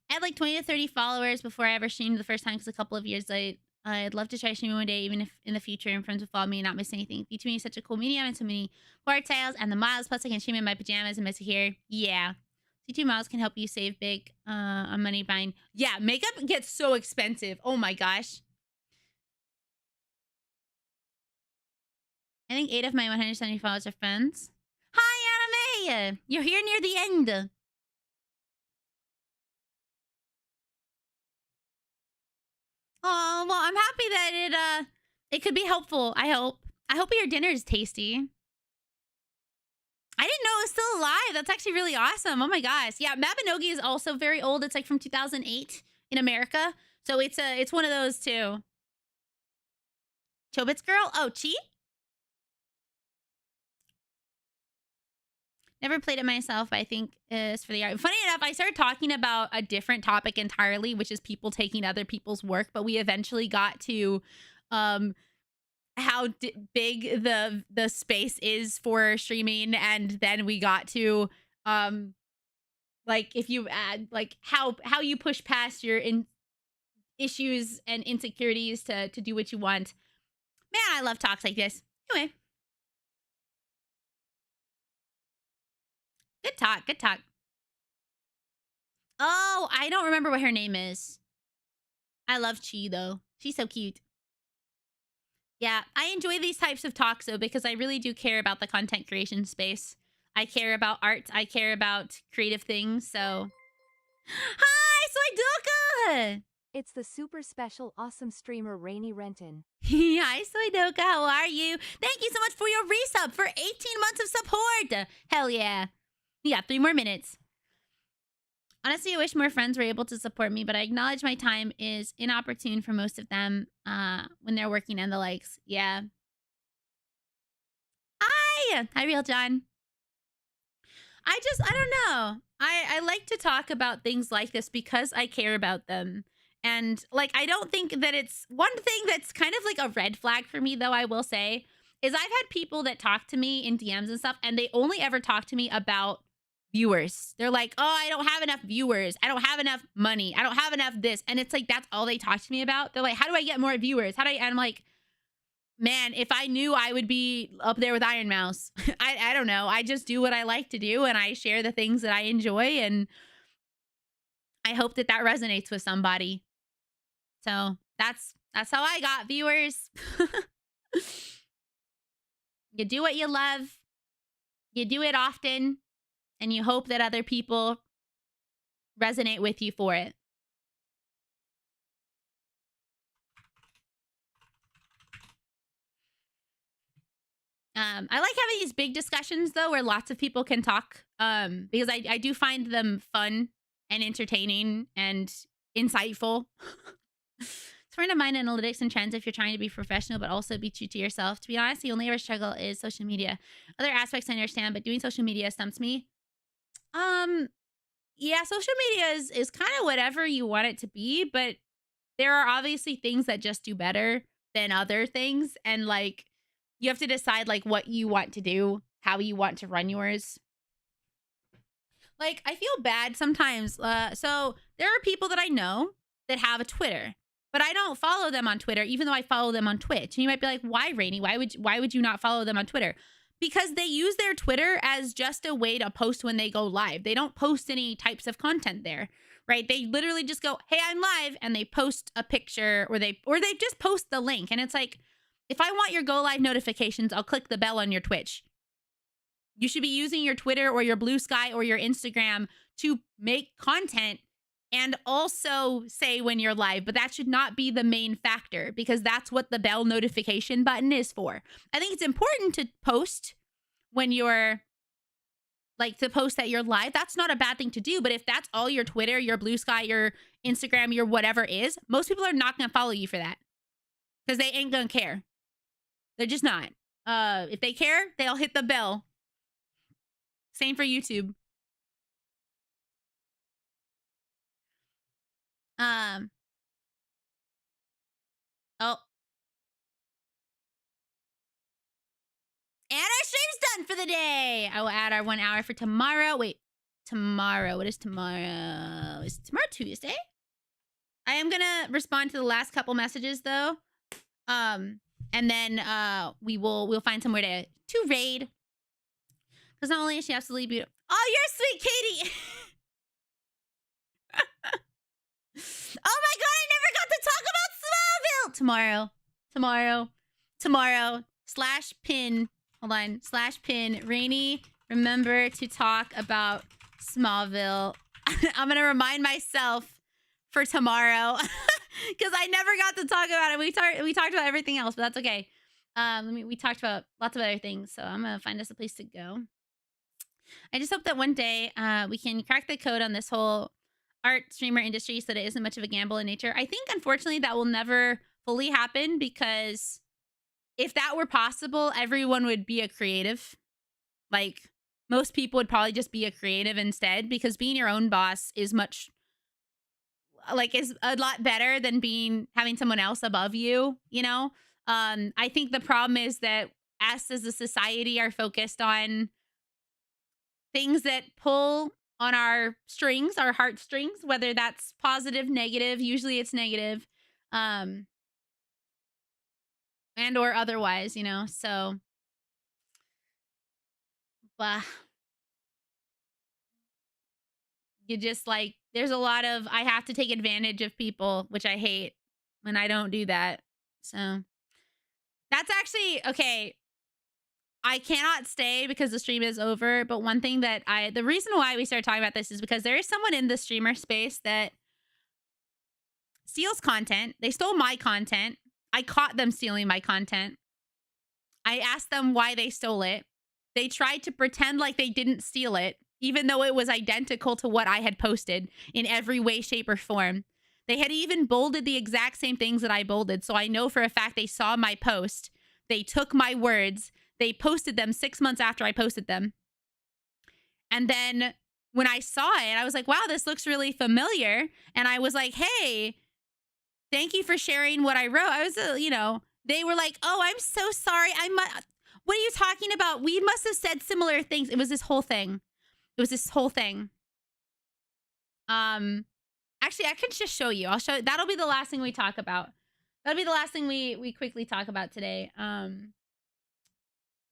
I had like 20 to 30 followers before I ever streamed the first time because a couple of years late. I'd love to try streaming one day, even if in the future and friends would follow me and not miss anything. VTubing is such a cool medium and so many quartiles and the miles. Plus, I can stream in my pajamas and miss it here. Yeah. C2 miles can help you save big on money buying. Yeah, makeup gets so expensive. Oh my gosh. I think 8 of my 170 followers are friends. Hi, Anime! You're here near the end. Oh, well, I'm happy that it could be helpful, I hope. I hope your dinner is tasty. I didn't know it was still alive. That's actually really awesome. Oh my gosh. Yeah, Mabinogi is also very old. It's like from 2008 in America. So it's one of those too. Chobits girl? Oh, Chi? Never played it myself, but I think it's for the art. Funny enough, I started talking about a different topic entirely, which is people taking other people's work, but we eventually got to how big the space is for streaming, and then we got to like if you add like how you push past your issues and insecurities to do what you want. Man, I love talks like this. Anyway. Good talk. Good talk. Oh, I don't remember what her name is. I love Chi, though. She's so cute. Yeah, I enjoy these types of talks, though, because I really do care about the content creation space. I care about art. I care about creative things, so... Hi, Soidoka! It's the super special awesome streamer RainyRentyn. Hi, Soidoka. How are you? Thank you so much for your resub for 18 months of support. Hell yeah. Yeah, 3 more minutes. Honestly, I wish more friends were able to support me, but I acknowledge my time is inopportune for most of them when they're working and the likes. Yeah. Hi! Hi, Real John. I don't know. I like to talk about things like this because I care about them. And like, I don't think that it's one thing that's kind of like a red flag for me, though, I will say, is I've had people that talk to me in DMs and stuff, and they only ever talk to me about viewers. They're like, oh, I don't have enough viewers. I don't have enough money. I don't have enough this. And it's like, that's all they talk to me about. They're like, how do I get more viewers? How do I, and I'm like, man, if I knew, I would be up there with Iron Mouse. I don't know. I just do what I like to do, and I share the things that I enjoy, and I hope that that resonates with somebody. So that's how I got viewers. You do what you love. You do it often, and you hope that other people resonate with you for it. I like having these big discussions, though, where lots of people can talk, because I do find them fun and entertaining and insightful. It's hard to mind analytics and trends if you're trying to be professional, but also be true to yourself. To be honest, the only ever struggle is social media. Other aspects I understand, but doing social media stumps me. Yeah, social media is kind of whatever you want it to be, but there are obviously things that just do better than other things, and like, you have to decide like what you want to do, how you want to run yours. Like, I feel bad sometimes. So there are people that I know that have a Twitter, but I don't follow them on Twitter, even though I follow them on Twitch. And you might be like, why, Rainy? Why would you not follow them on Twitter? Because they use their Twitter as just a way to post when they go live. They don't post any types of content there, right? They literally just go, hey, I'm live, and they post a picture, or they just post the link. And it's like, if I want your go live notifications, I'll click the bell on your Twitch. You should be using your Twitter or your Blue Sky or your Instagram to make content and also say when you're live, but that should not be the main factor, because that's what the bell notification button is for. I think it's important to post when you're like, to post that you're live. That's not a bad thing to do, but if that's all your Twitter, your Blue Sky, your Instagram, your whatever is, most people are not going to follow you for that, because they ain't going to care. They're just not. If they care, they'll hit the bell. Same for YouTube. Oh. And our stream's done for the day. I will add our 1 hour for tomorrow. Wait, tomorrow. What is tomorrow? Is tomorrow Tuesday? I am gonna respond to the last couple messages, though. And then we'll find somewhere to raid. Because not only is she absolutely beautiful. Oh, you're sweet, Katie. Oh my god, I never got to talk about Smallville. Tomorrow. /pin. Hold on. /pin. Rainy, remember to talk about Smallville. I'm gonna remind myself for tomorrow. Because I never got to talk about it. We talked about everything else, but that's okay. We talked about lots of other things, so I'm gonna find us a place to go. I just hope that one day we can crack the code on this whole art streamer industry so that it isn't much of a gamble in nature. I think, unfortunately, that will never fully happen, because if that were possible, everyone would be a creative. Like, most people would probably just be a creative instead, because being your own boss is is a lot better than having someone else above you, you know? I think the problem is that us as a society are focused on things that pull on our strings, our heartstrings, whether that's positive, negative. Usually it's negative, and or otherwise, you know? So, you just like, there's a lot of, I have to take advantage of people, which I hate when I don't do that. So that's actually, okay. I cannot stay because the stream is over. But one thing that the reason why we started talking about this is because there is someone in the streamer space that steals content. They stole my content. I caught them stealing my content. I asked them why they stole it. They tried to pretend like they didn't steal it, even though it was identical to what I had posted in every way, shape, or form. They had even bolded the exact same things that I bolded. So I know for a fact they saw my post. They took my words. They posted them 6 months after I posted them. And then when I saw it, I was like, wow, this looks really familiar. And I was like, hey, thank you for sharing what I wrote. I was, they were like, oh, I'm so sorry. What are you talking about? We must have said similar things. It was this whole thing. Actually, I can just show you. That'll be the last thing we talk about. That'll be the last thing we quickly talk about today.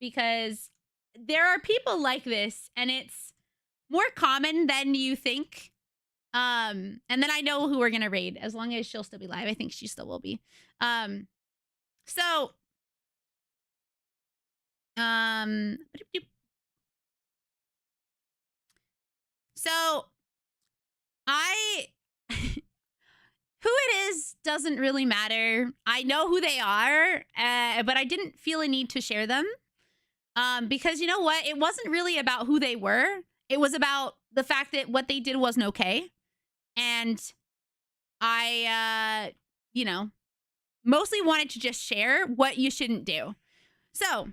Because there are people like this, and it's more common than you think. And then I know who we're gonna raid, as long as she'll still be live. I think she still will be. So I who it is doesn't really matter. I know who they are, but I didn't feel a need to share them. Because you know what? It wasn't really about who they were. It was about the fact that what they did wasn't okay. And I, mostly wanted to just share what you shouldn't do. So,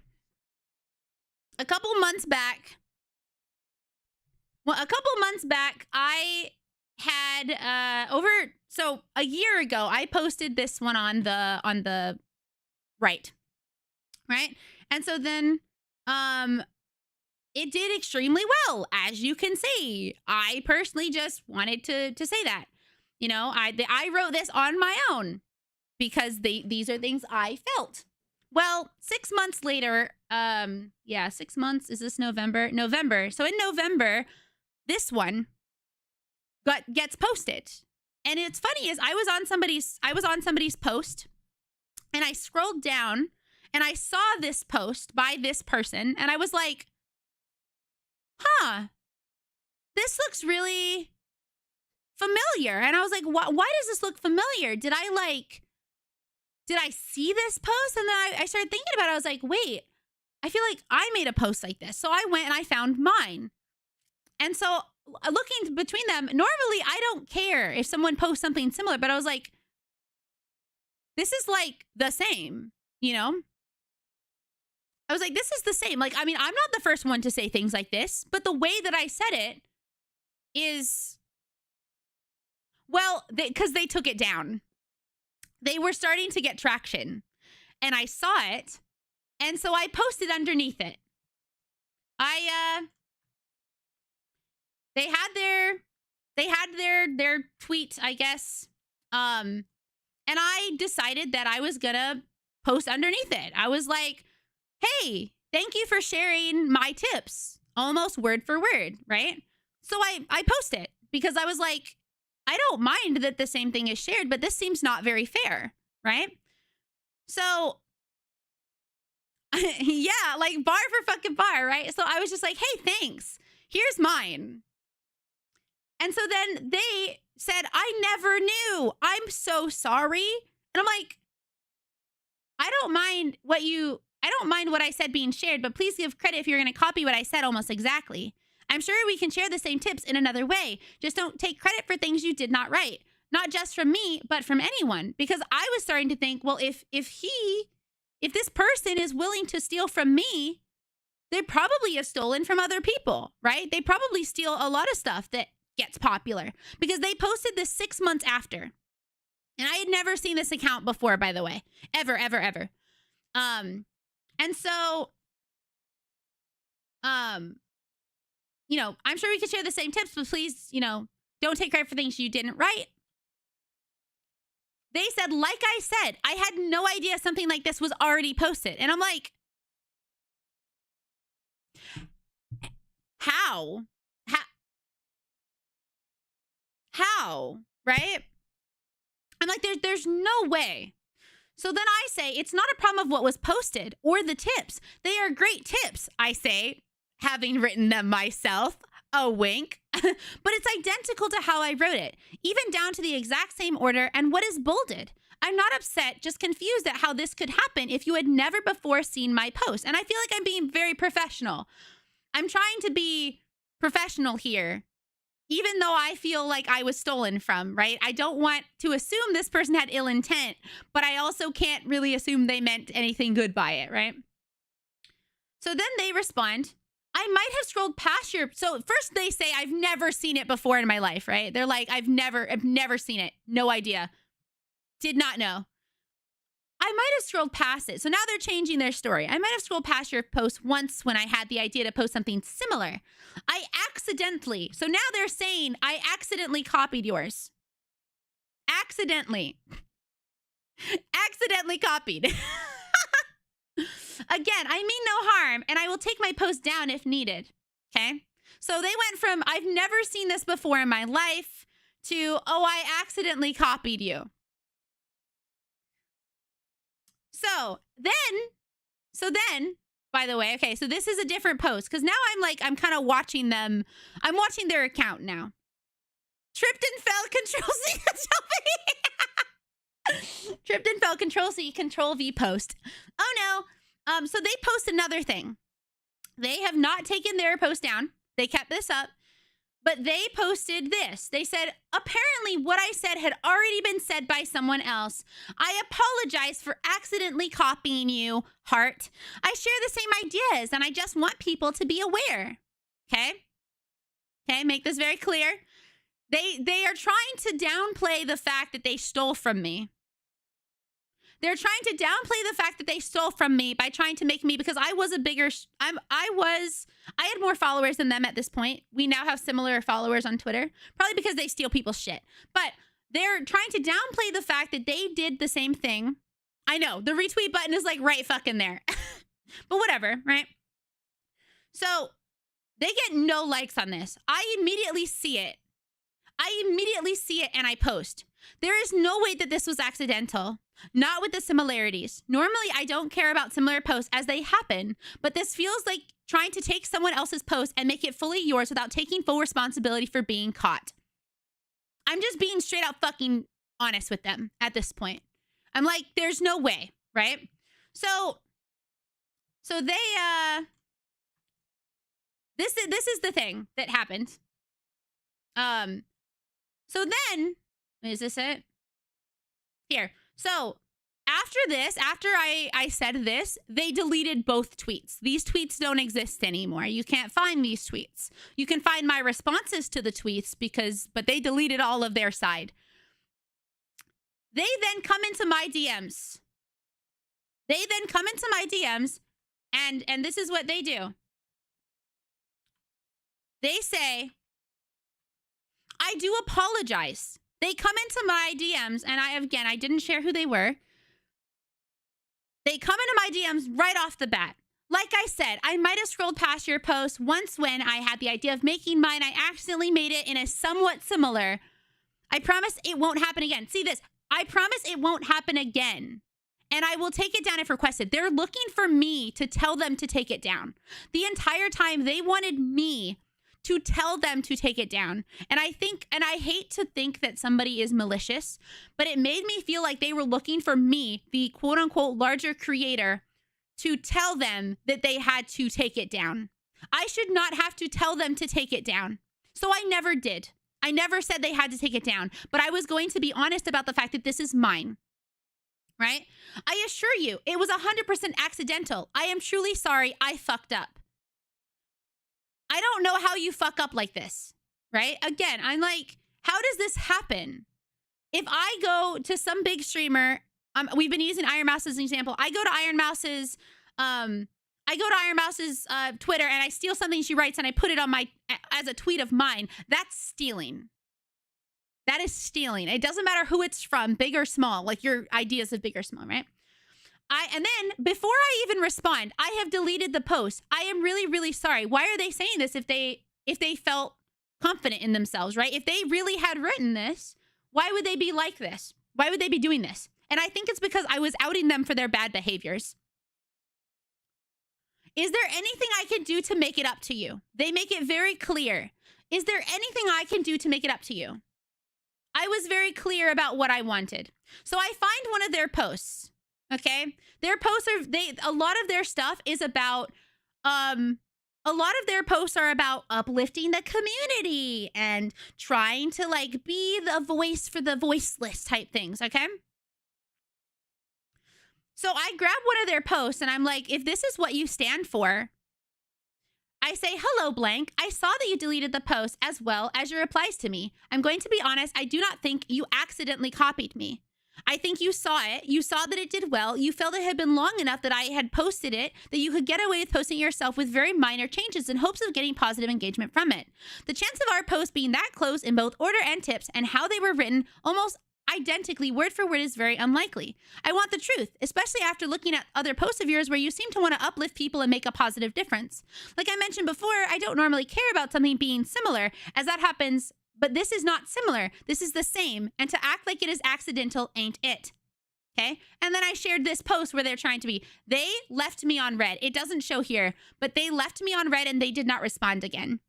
a couple months back, I had a year ago, I posted this one on the right. And so then it did extremely well, as you can see. I personally just wanted to say that. I wrote this on my own because these are things I felt. Well, 6 months later, 6 months, is this November? November. So in November, this one gets posted. And it's funny is I was on somebody's post, and I scrolled down and I saw this post by this person, and I was like, this looks really familiar. And I was like, why does this look familiar? Did I see this post? And then I started thinking about it. I was like, wait, I feel like I made a post like this. So I went and I found mine. And so looking between them, normally I don't care if someone posts something similar, but I was like, this is like the same, I was like, this is the same. Like, I mean, I'm not the first one to say things like this, but the way that I said it is, well, because they took it down. They were starting to get traction, and I saw it, and so I posted underneath it. They had their tweet, I guess, and I decided that I was gonna post underneath it. I was like, hey, thank you for sharing my tips, almost word for word, right? So I post it because I was like, I don't mind that the same thing is shared, but this seems not very fair, right? So, yeah, like bar for fucking bar, right? So I was just like, hey, thanks. Here's mine. And so then they said, I never knew. I'm so sorry. And I'm like, I don't mind what I said being shared, but please give credit if you're going to copy what I said almost exactly. I'm sure we can share the same tips in another way. Just don't take credit for things you did not write. Not just from me, but from anyone. Because I was starting to think, well, if this person is willing to steal from me, they probably have stolen from other people, right? They probably steal a lot of stuff that gets popular. Because they posted this 6 months after. And I had never seen this account before, by the way. Ever, ever, ever. And so, I'm sure we could share the same tips, but please, don't take credit for things you didn't write. They said, like I said, I had no idea something like this was already posted. And I'm like, how? How? Right? I'm like, there's no way. So then I say, it's not a problem of what was posted or the tips. They are great tips, I say, having written them myself. A wink. But it's identical to how I wrote it, even down to the exact same order and what is bolded. I'm not upset, just confused at how this could happen if you had never before seen my post. And I feel like I'm being very professional. I'm trying to be professional here, even though I feel like I was stolen from, right? I don't want to assume this person had ill intent, but I also can't really assume they meant anything good by it, right? So then they respond, I might have scrolled past your. So first they say I've never seen it before in my life, right? They're like, I've never seen it. No idea. Did not know. I might have scrolled past it. So now they're changing their story. I might have scrolled past your post once when I had the idea to post something similar. I accidentally. So now they're saying I accidentally copied yours. Accidentally copied. Again, I mean no harm, and I will take my post down if needed. Okay? So they went from I've never seen this before in my life to, oh, I accidentally copied you. So then, by the way, okay, so this is a different post because now I'm kind of watching them. I'm watching their account now. Tripped and fell, Control C, Control V. Tripped and fell, Control C, Control V post. Oh no. So they post another thing. They have not taken their post down. They kept this up. But they posted this. They said, apparently what I said had already been said by someone else. I apologize for accidentally copying you, heart. I share the same ideas, and I just want people to be aware. Okay? Okay, make this very clear. They are trying to downplay the fact that they stole from me. They're trying to downplay the fact that they stole from me by trying to make me, because I was a bigger, I had more followers than them at this point. We now have similar followers on Twitter, probably because they steal people's shit. But they're trying to downplay the fact that they did the same thing. I know, the retweet button is like right fucking there. But whatever, right? So they get no likes on this. I immediately see it. And I post. There is no way that this was accidental. Not with the similarities. Normally, I don't care about similar posts as they happen, but this feels like trying to take someone else's post and make it fully yours without taking full responsibility for being caught. I'm just being straight out fucking honest with them at this point. I'm like, there's no way, right? So they, this is the thing that happened. So then, is this it? Here. So after this, after I said this, they deleted both tweets. These tweets don't exist anymore. You can't find these tweets. You can find my responses to the tweets but they deleted all of their side. They then come into my DMs. And this is what they do. They say, I do apologize. They come into my DMs, and I didn't share who they were. They come into my DMs right off the bat. Like I said, I might have scrolled past your post once when I had the idea of making mine. I accidentally made it in a somewhat similar. I promise it won't happen again. See this? I promise it won't happen again. And I will take it down if requested. They're looking for me to tell them to take it down. The entire time they wanted me to tell them to take it down. And I hate to think that somebody is malicious, but it made me feel like they were looking for me, the quote unquote larger creator, to tell them that they had to take it down. I should not have to tell them to take it down. So I never did. I never said they had to take it down, but I was going to be honest about the fact that this is mine. Right? I assure you, it was 100% accidental. I am truly sorry. I fucked up. I don't know how you fuck up like this, right? Again, I'm like, how does this happen? If I go to some big streamer, we've been using Iron Mouse as an example. I go to Iron Mouse's Twitter and I steal something she writes and I put it on as a tweet of mine. That's stealing. That is stealing. It doesn't matter who it's from, big or small, like your ideas of big or small, right? And then before I even respond, I have deleted the post. I am really, really sorry. Why are they saying this if they felt confident in themselves, right? If they really had written this, why would they be like this? Why would they be doing this? And I think it's because I was outing them for their bad behaviors. Is there anything I can do to make it up to you? They make it very clear. Is there anything I can do to make it up to you? I was very clear about what I wanted. So I find one of their posts. Okay, their posts a lot of their stuff is about, a lot of their posts are about uplifting the community and trying to like be the voice for the voiceless type things. Okay. So I grab one of their posts and I'm like, if this is what you stand for, I say, hello, blank. I saw that you deleted the post as well as your replies to me. I'm going to be honest, I do not think you accidentally copied me. I think you saw it. You saw that it did well. You felt it had been long enough that I had posted it, that you could get away with posting it yourself with very minor changes in hopes of getting positive engagement from it. The chance of our post being that close in both order and tips and how they were written almost identically word for word is very unlikely. I want the truth, especially after looking at other posts of yours where you seem to want to uplift people and make a positive difference. Like I mentioned before, I don't normally care about something being similar, as that happens, but this is not similar. This is the same, and to act like it is accidental ain't it. Okay? And then I shared this post where they're trying to be, they left me on red. It doesn't show here, but they left me on red and they did not respond again.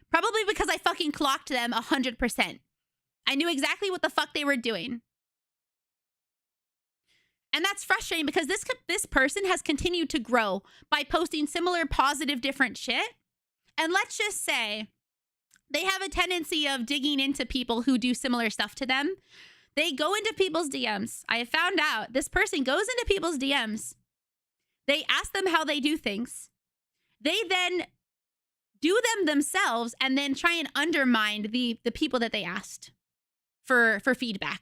Probably because I fucking clocked them 100%. I knew exactly what the fuck they were doing. And that's frustrating because this person has continued to grow by posting similar positive different shit. And let's just say they have a tendency of digging into people who do similar stuff to them. They go into people's DMs. I have found out this person goes into people's DMs. They ask them how they do things. They then do them themselves and then try and undermine the people that they asked for feedback,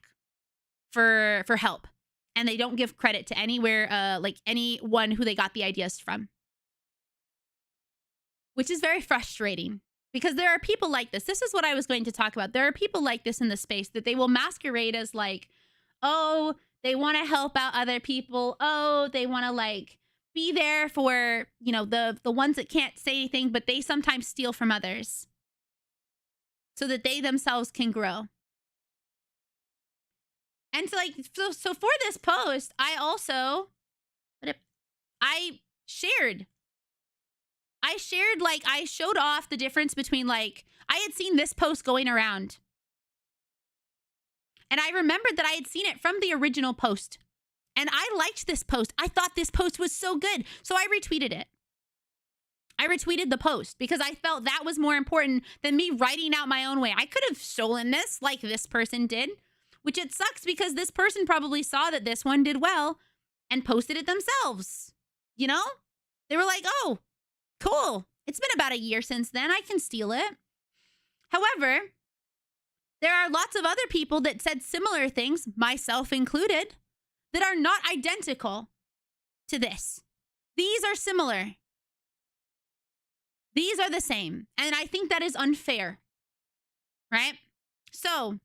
for help. And they don't give credit to anywhere, like anyone who they got the ideas from. Which is very frustrating because there are people like this. This is what I was going to talk about. There are people like this in the space that they will masquerade as like, oh, they want to help out other people. Oh, they want to like be there for, you know, the ones that can't say anything, but they sometimes steal from others so that they themselves can grow. And so, like, so for this post, I shared, like, I showed off the difference between, like, I had seen this post going around. And I remembered that I had seen it from the original post. And I liked this post. I thought this post was so good. So I retweeted it. I retweeted the post because I felt that was more important than me writing out my own way. I could have stolen this like this person did. Which it sucks because this person probably saw that this one did well and posted it themselves. You know? They were like, oh, cool. It's been about a year since then. I can steal it. However, there are lots of other people that said similar things, myself included, that are not identical to this. These are similar. These are the same. And I think that is unfair. Right? So,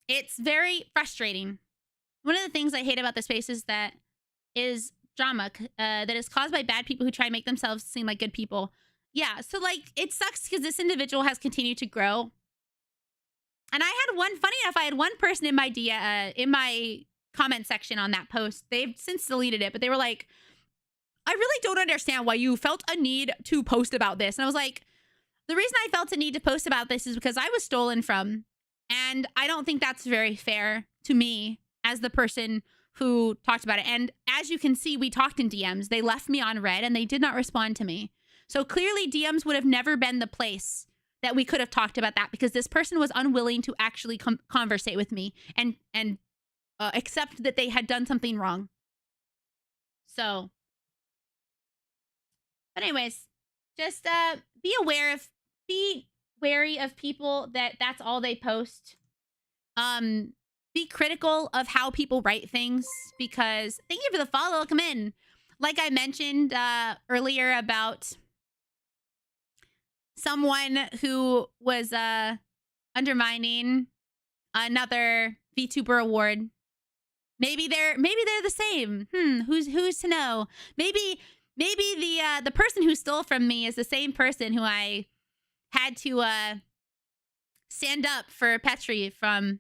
it's very frustrating. One of the things I hate about the space is that is drama that is caused by bad people who try to make themselves seem like good people. Yeah, so like it sucks because this individual has continued to grow. And I had funny enough, I had one person in my comment section on that post. They've since deleted it, but they were like, I really don't understand why you felt a need to post about this. And I was like, the reason I felt a need to post about this is because I was stolen from, and I don't think that's very fair to me as the person who talked about it. And as you can see, we talked in DMs. They left me on red and they did not respond to me. So clearly DMs would have never been the place that we could have talked about that because this person was unwilling to actually conversate with me and accept that they had done something wrong. So, but anyways, just be wary of people that's all they post. Be critical of how people write things because thank you for the follow. Come in. Like I mentioned earlier about someone who was undermining another VTuber award. Maybe they're the same. Who's to know? Maybe the person who stole from me is the same person who I had to stand up for Petri from.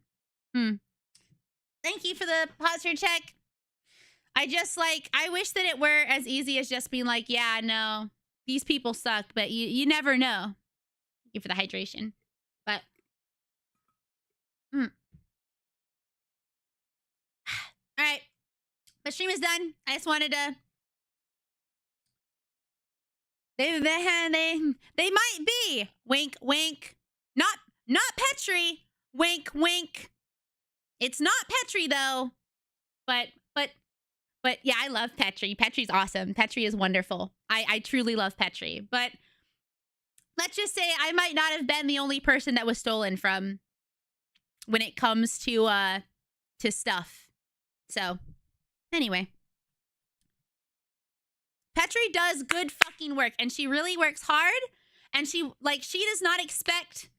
Thank you for the posture check. I wish that it were as easy as just being like, yeah, no, these people suck, but you never know. Thank you for the hydration. But all right. The stream is done. I just wanted to. They might be. Wink, wink. Not Petri. Wink, wink. It's not Petri though. But But yeah, I love Petri. Petri's awesome. Petri is wonderful. I truly love Petri. But let's just say I might not have been the only person that was stolen from when it comes to stuff. So anyway. Petri does good fucking work, and she really works hard, and she does not expect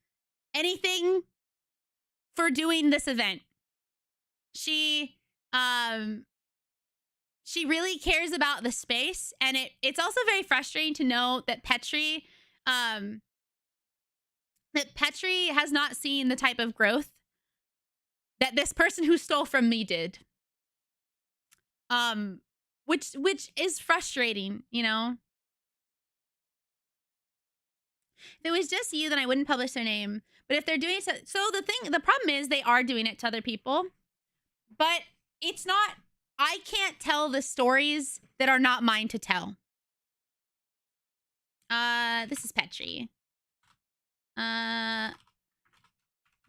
anything for doing this event. She really cares about the space, and it's also very frustrating to know that Petri has not seen the type of growth that this person who stole from me did. Which is frustrating, you know? If it was just you, then I wouldn't publish their name. But if they're doing so the problem is they are doing it to other people. But it's not, I can't tell the stories that are not mine to tell. This is Petri. Hold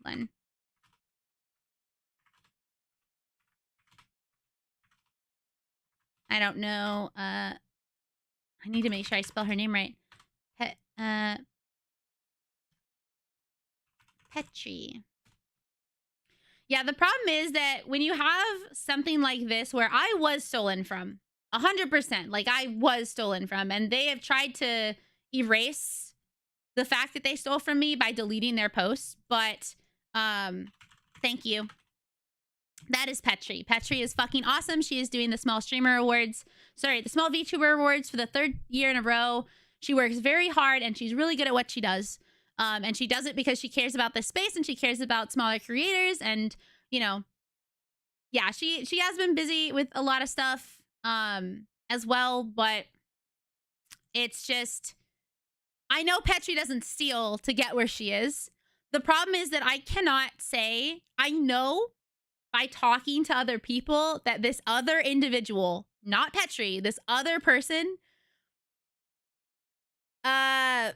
on. I don't know. I need to make sure I spell her name right. Petri. Yeah, the problem is that when you have something like this where I was stolen from, 100%, like I was stolen from, and they have tried to erase the fact that they stole from me by deleting their posts, but thank you. That is Petri. Petri is fucking awesome. She is doing the Small Streamer Awards. Sorry, the Small VTuber Awards for the 3rd year in a row. She works very hard, and she's really good at what she does. And she does it because she cares about this space, and she cares about smaller creators. And, you know, yeah, she has been busy with a lot of stuff as well. But it's just, I know Petri doesn't steal to get where she is. The problem is that I cannot say, I know by talking to other people that this other individual, not Petri, this other person, has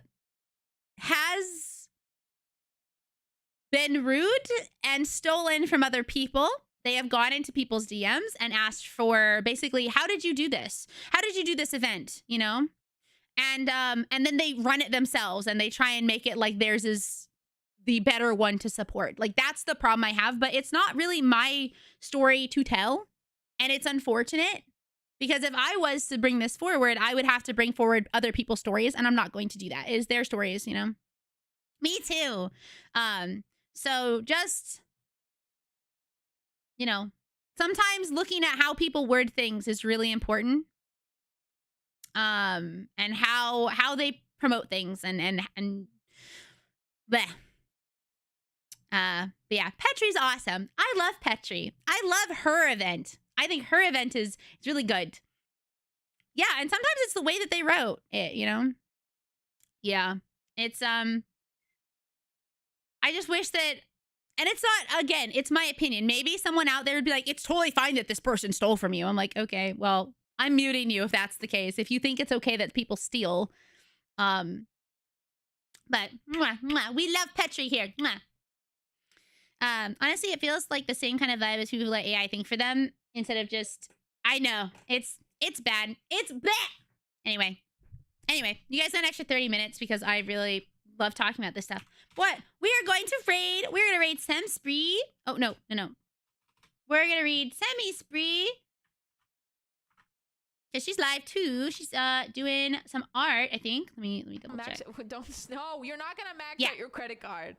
been rude and stolen from other people. They have gone into people's DMs and asked for basically, how did you do this? How did you do this event? You know? And then they run it themselves and they try and make it like theirs is the better one to support. Like, that's the problem I have, but it's not really my story to tell. And it's unfortunate because if I was to bring this forward, I would have to bring forward other people's stories, and I'm not going to do that. It is their stories, you know? Me too. So just, you know, sometimes looking at how people word things is really important. And how they promote things and bleh. But yeah, Petri's awesome. I love Petri. I love her event. I think her event is really good. Yeah, and sometimes it's the way that they wrote it, you know? Yeah. It's I just wish that, and it's not, again, it's my opinion. Maybe someone out there would be like, it's totally fine that this person stole from you. I'm like, okay, well, I'm muting you if that's the case. If you think it's okay that people steal. But mwah, mwah, we love Petri here. Mwah. Honestly, it feels like the same kind of vibe as people who let AI think for them instead of just, I know, it's bad. It's bad. Anyway, you guys got an extra 30 minutes because I really love talking about this stuff. What? We are going to raid. We're going to raid Sem Spree. Oh, no. We're going to read Semi Spree. Because she's live too. She's doing some art, I think. Let me double check. No, you're not going to max out your credit card.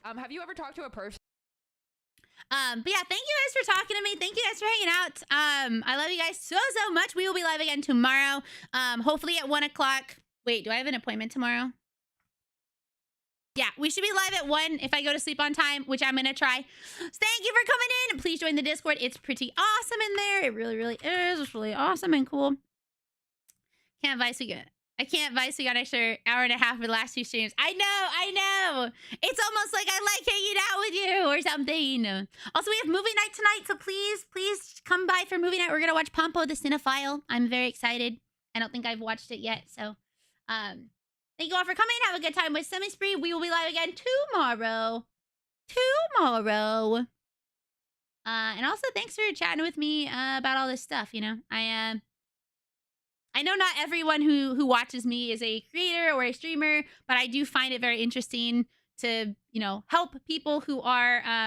Have you ever talked to a person? But yeah, thank you guys for talking to me. Thank you guys for hanging out. I love you guys so much. We will be live again tomorrow. Hopefully at 1 o'clock. Wait, do I have an appointment tomorrow? Yeah, we should be live at 1 if I go to sleep on time, which I'm gonna try. Thank you for coming in. Please join the Discord. It's pretty awesome in there. It really is. It's really awesome and cool. I can't advise we got an extra hour and a half for the last 2 streams. I know. It's almost like I like hanging out with you or something. Also, we have movie night tonight, so please come by for movie night. We're gonna watch Pompo the Cinephile. I'm very excited. I don't think I've watched it yet, so thank you all for coming. Have a good time with Semi Spree. We will be live again tomorrow. And also, thanks for chatting with me about all this stuff. You know, I know not everyone who watches me is a creator or a streamer, but I do find it very interesting to, you know, help people who are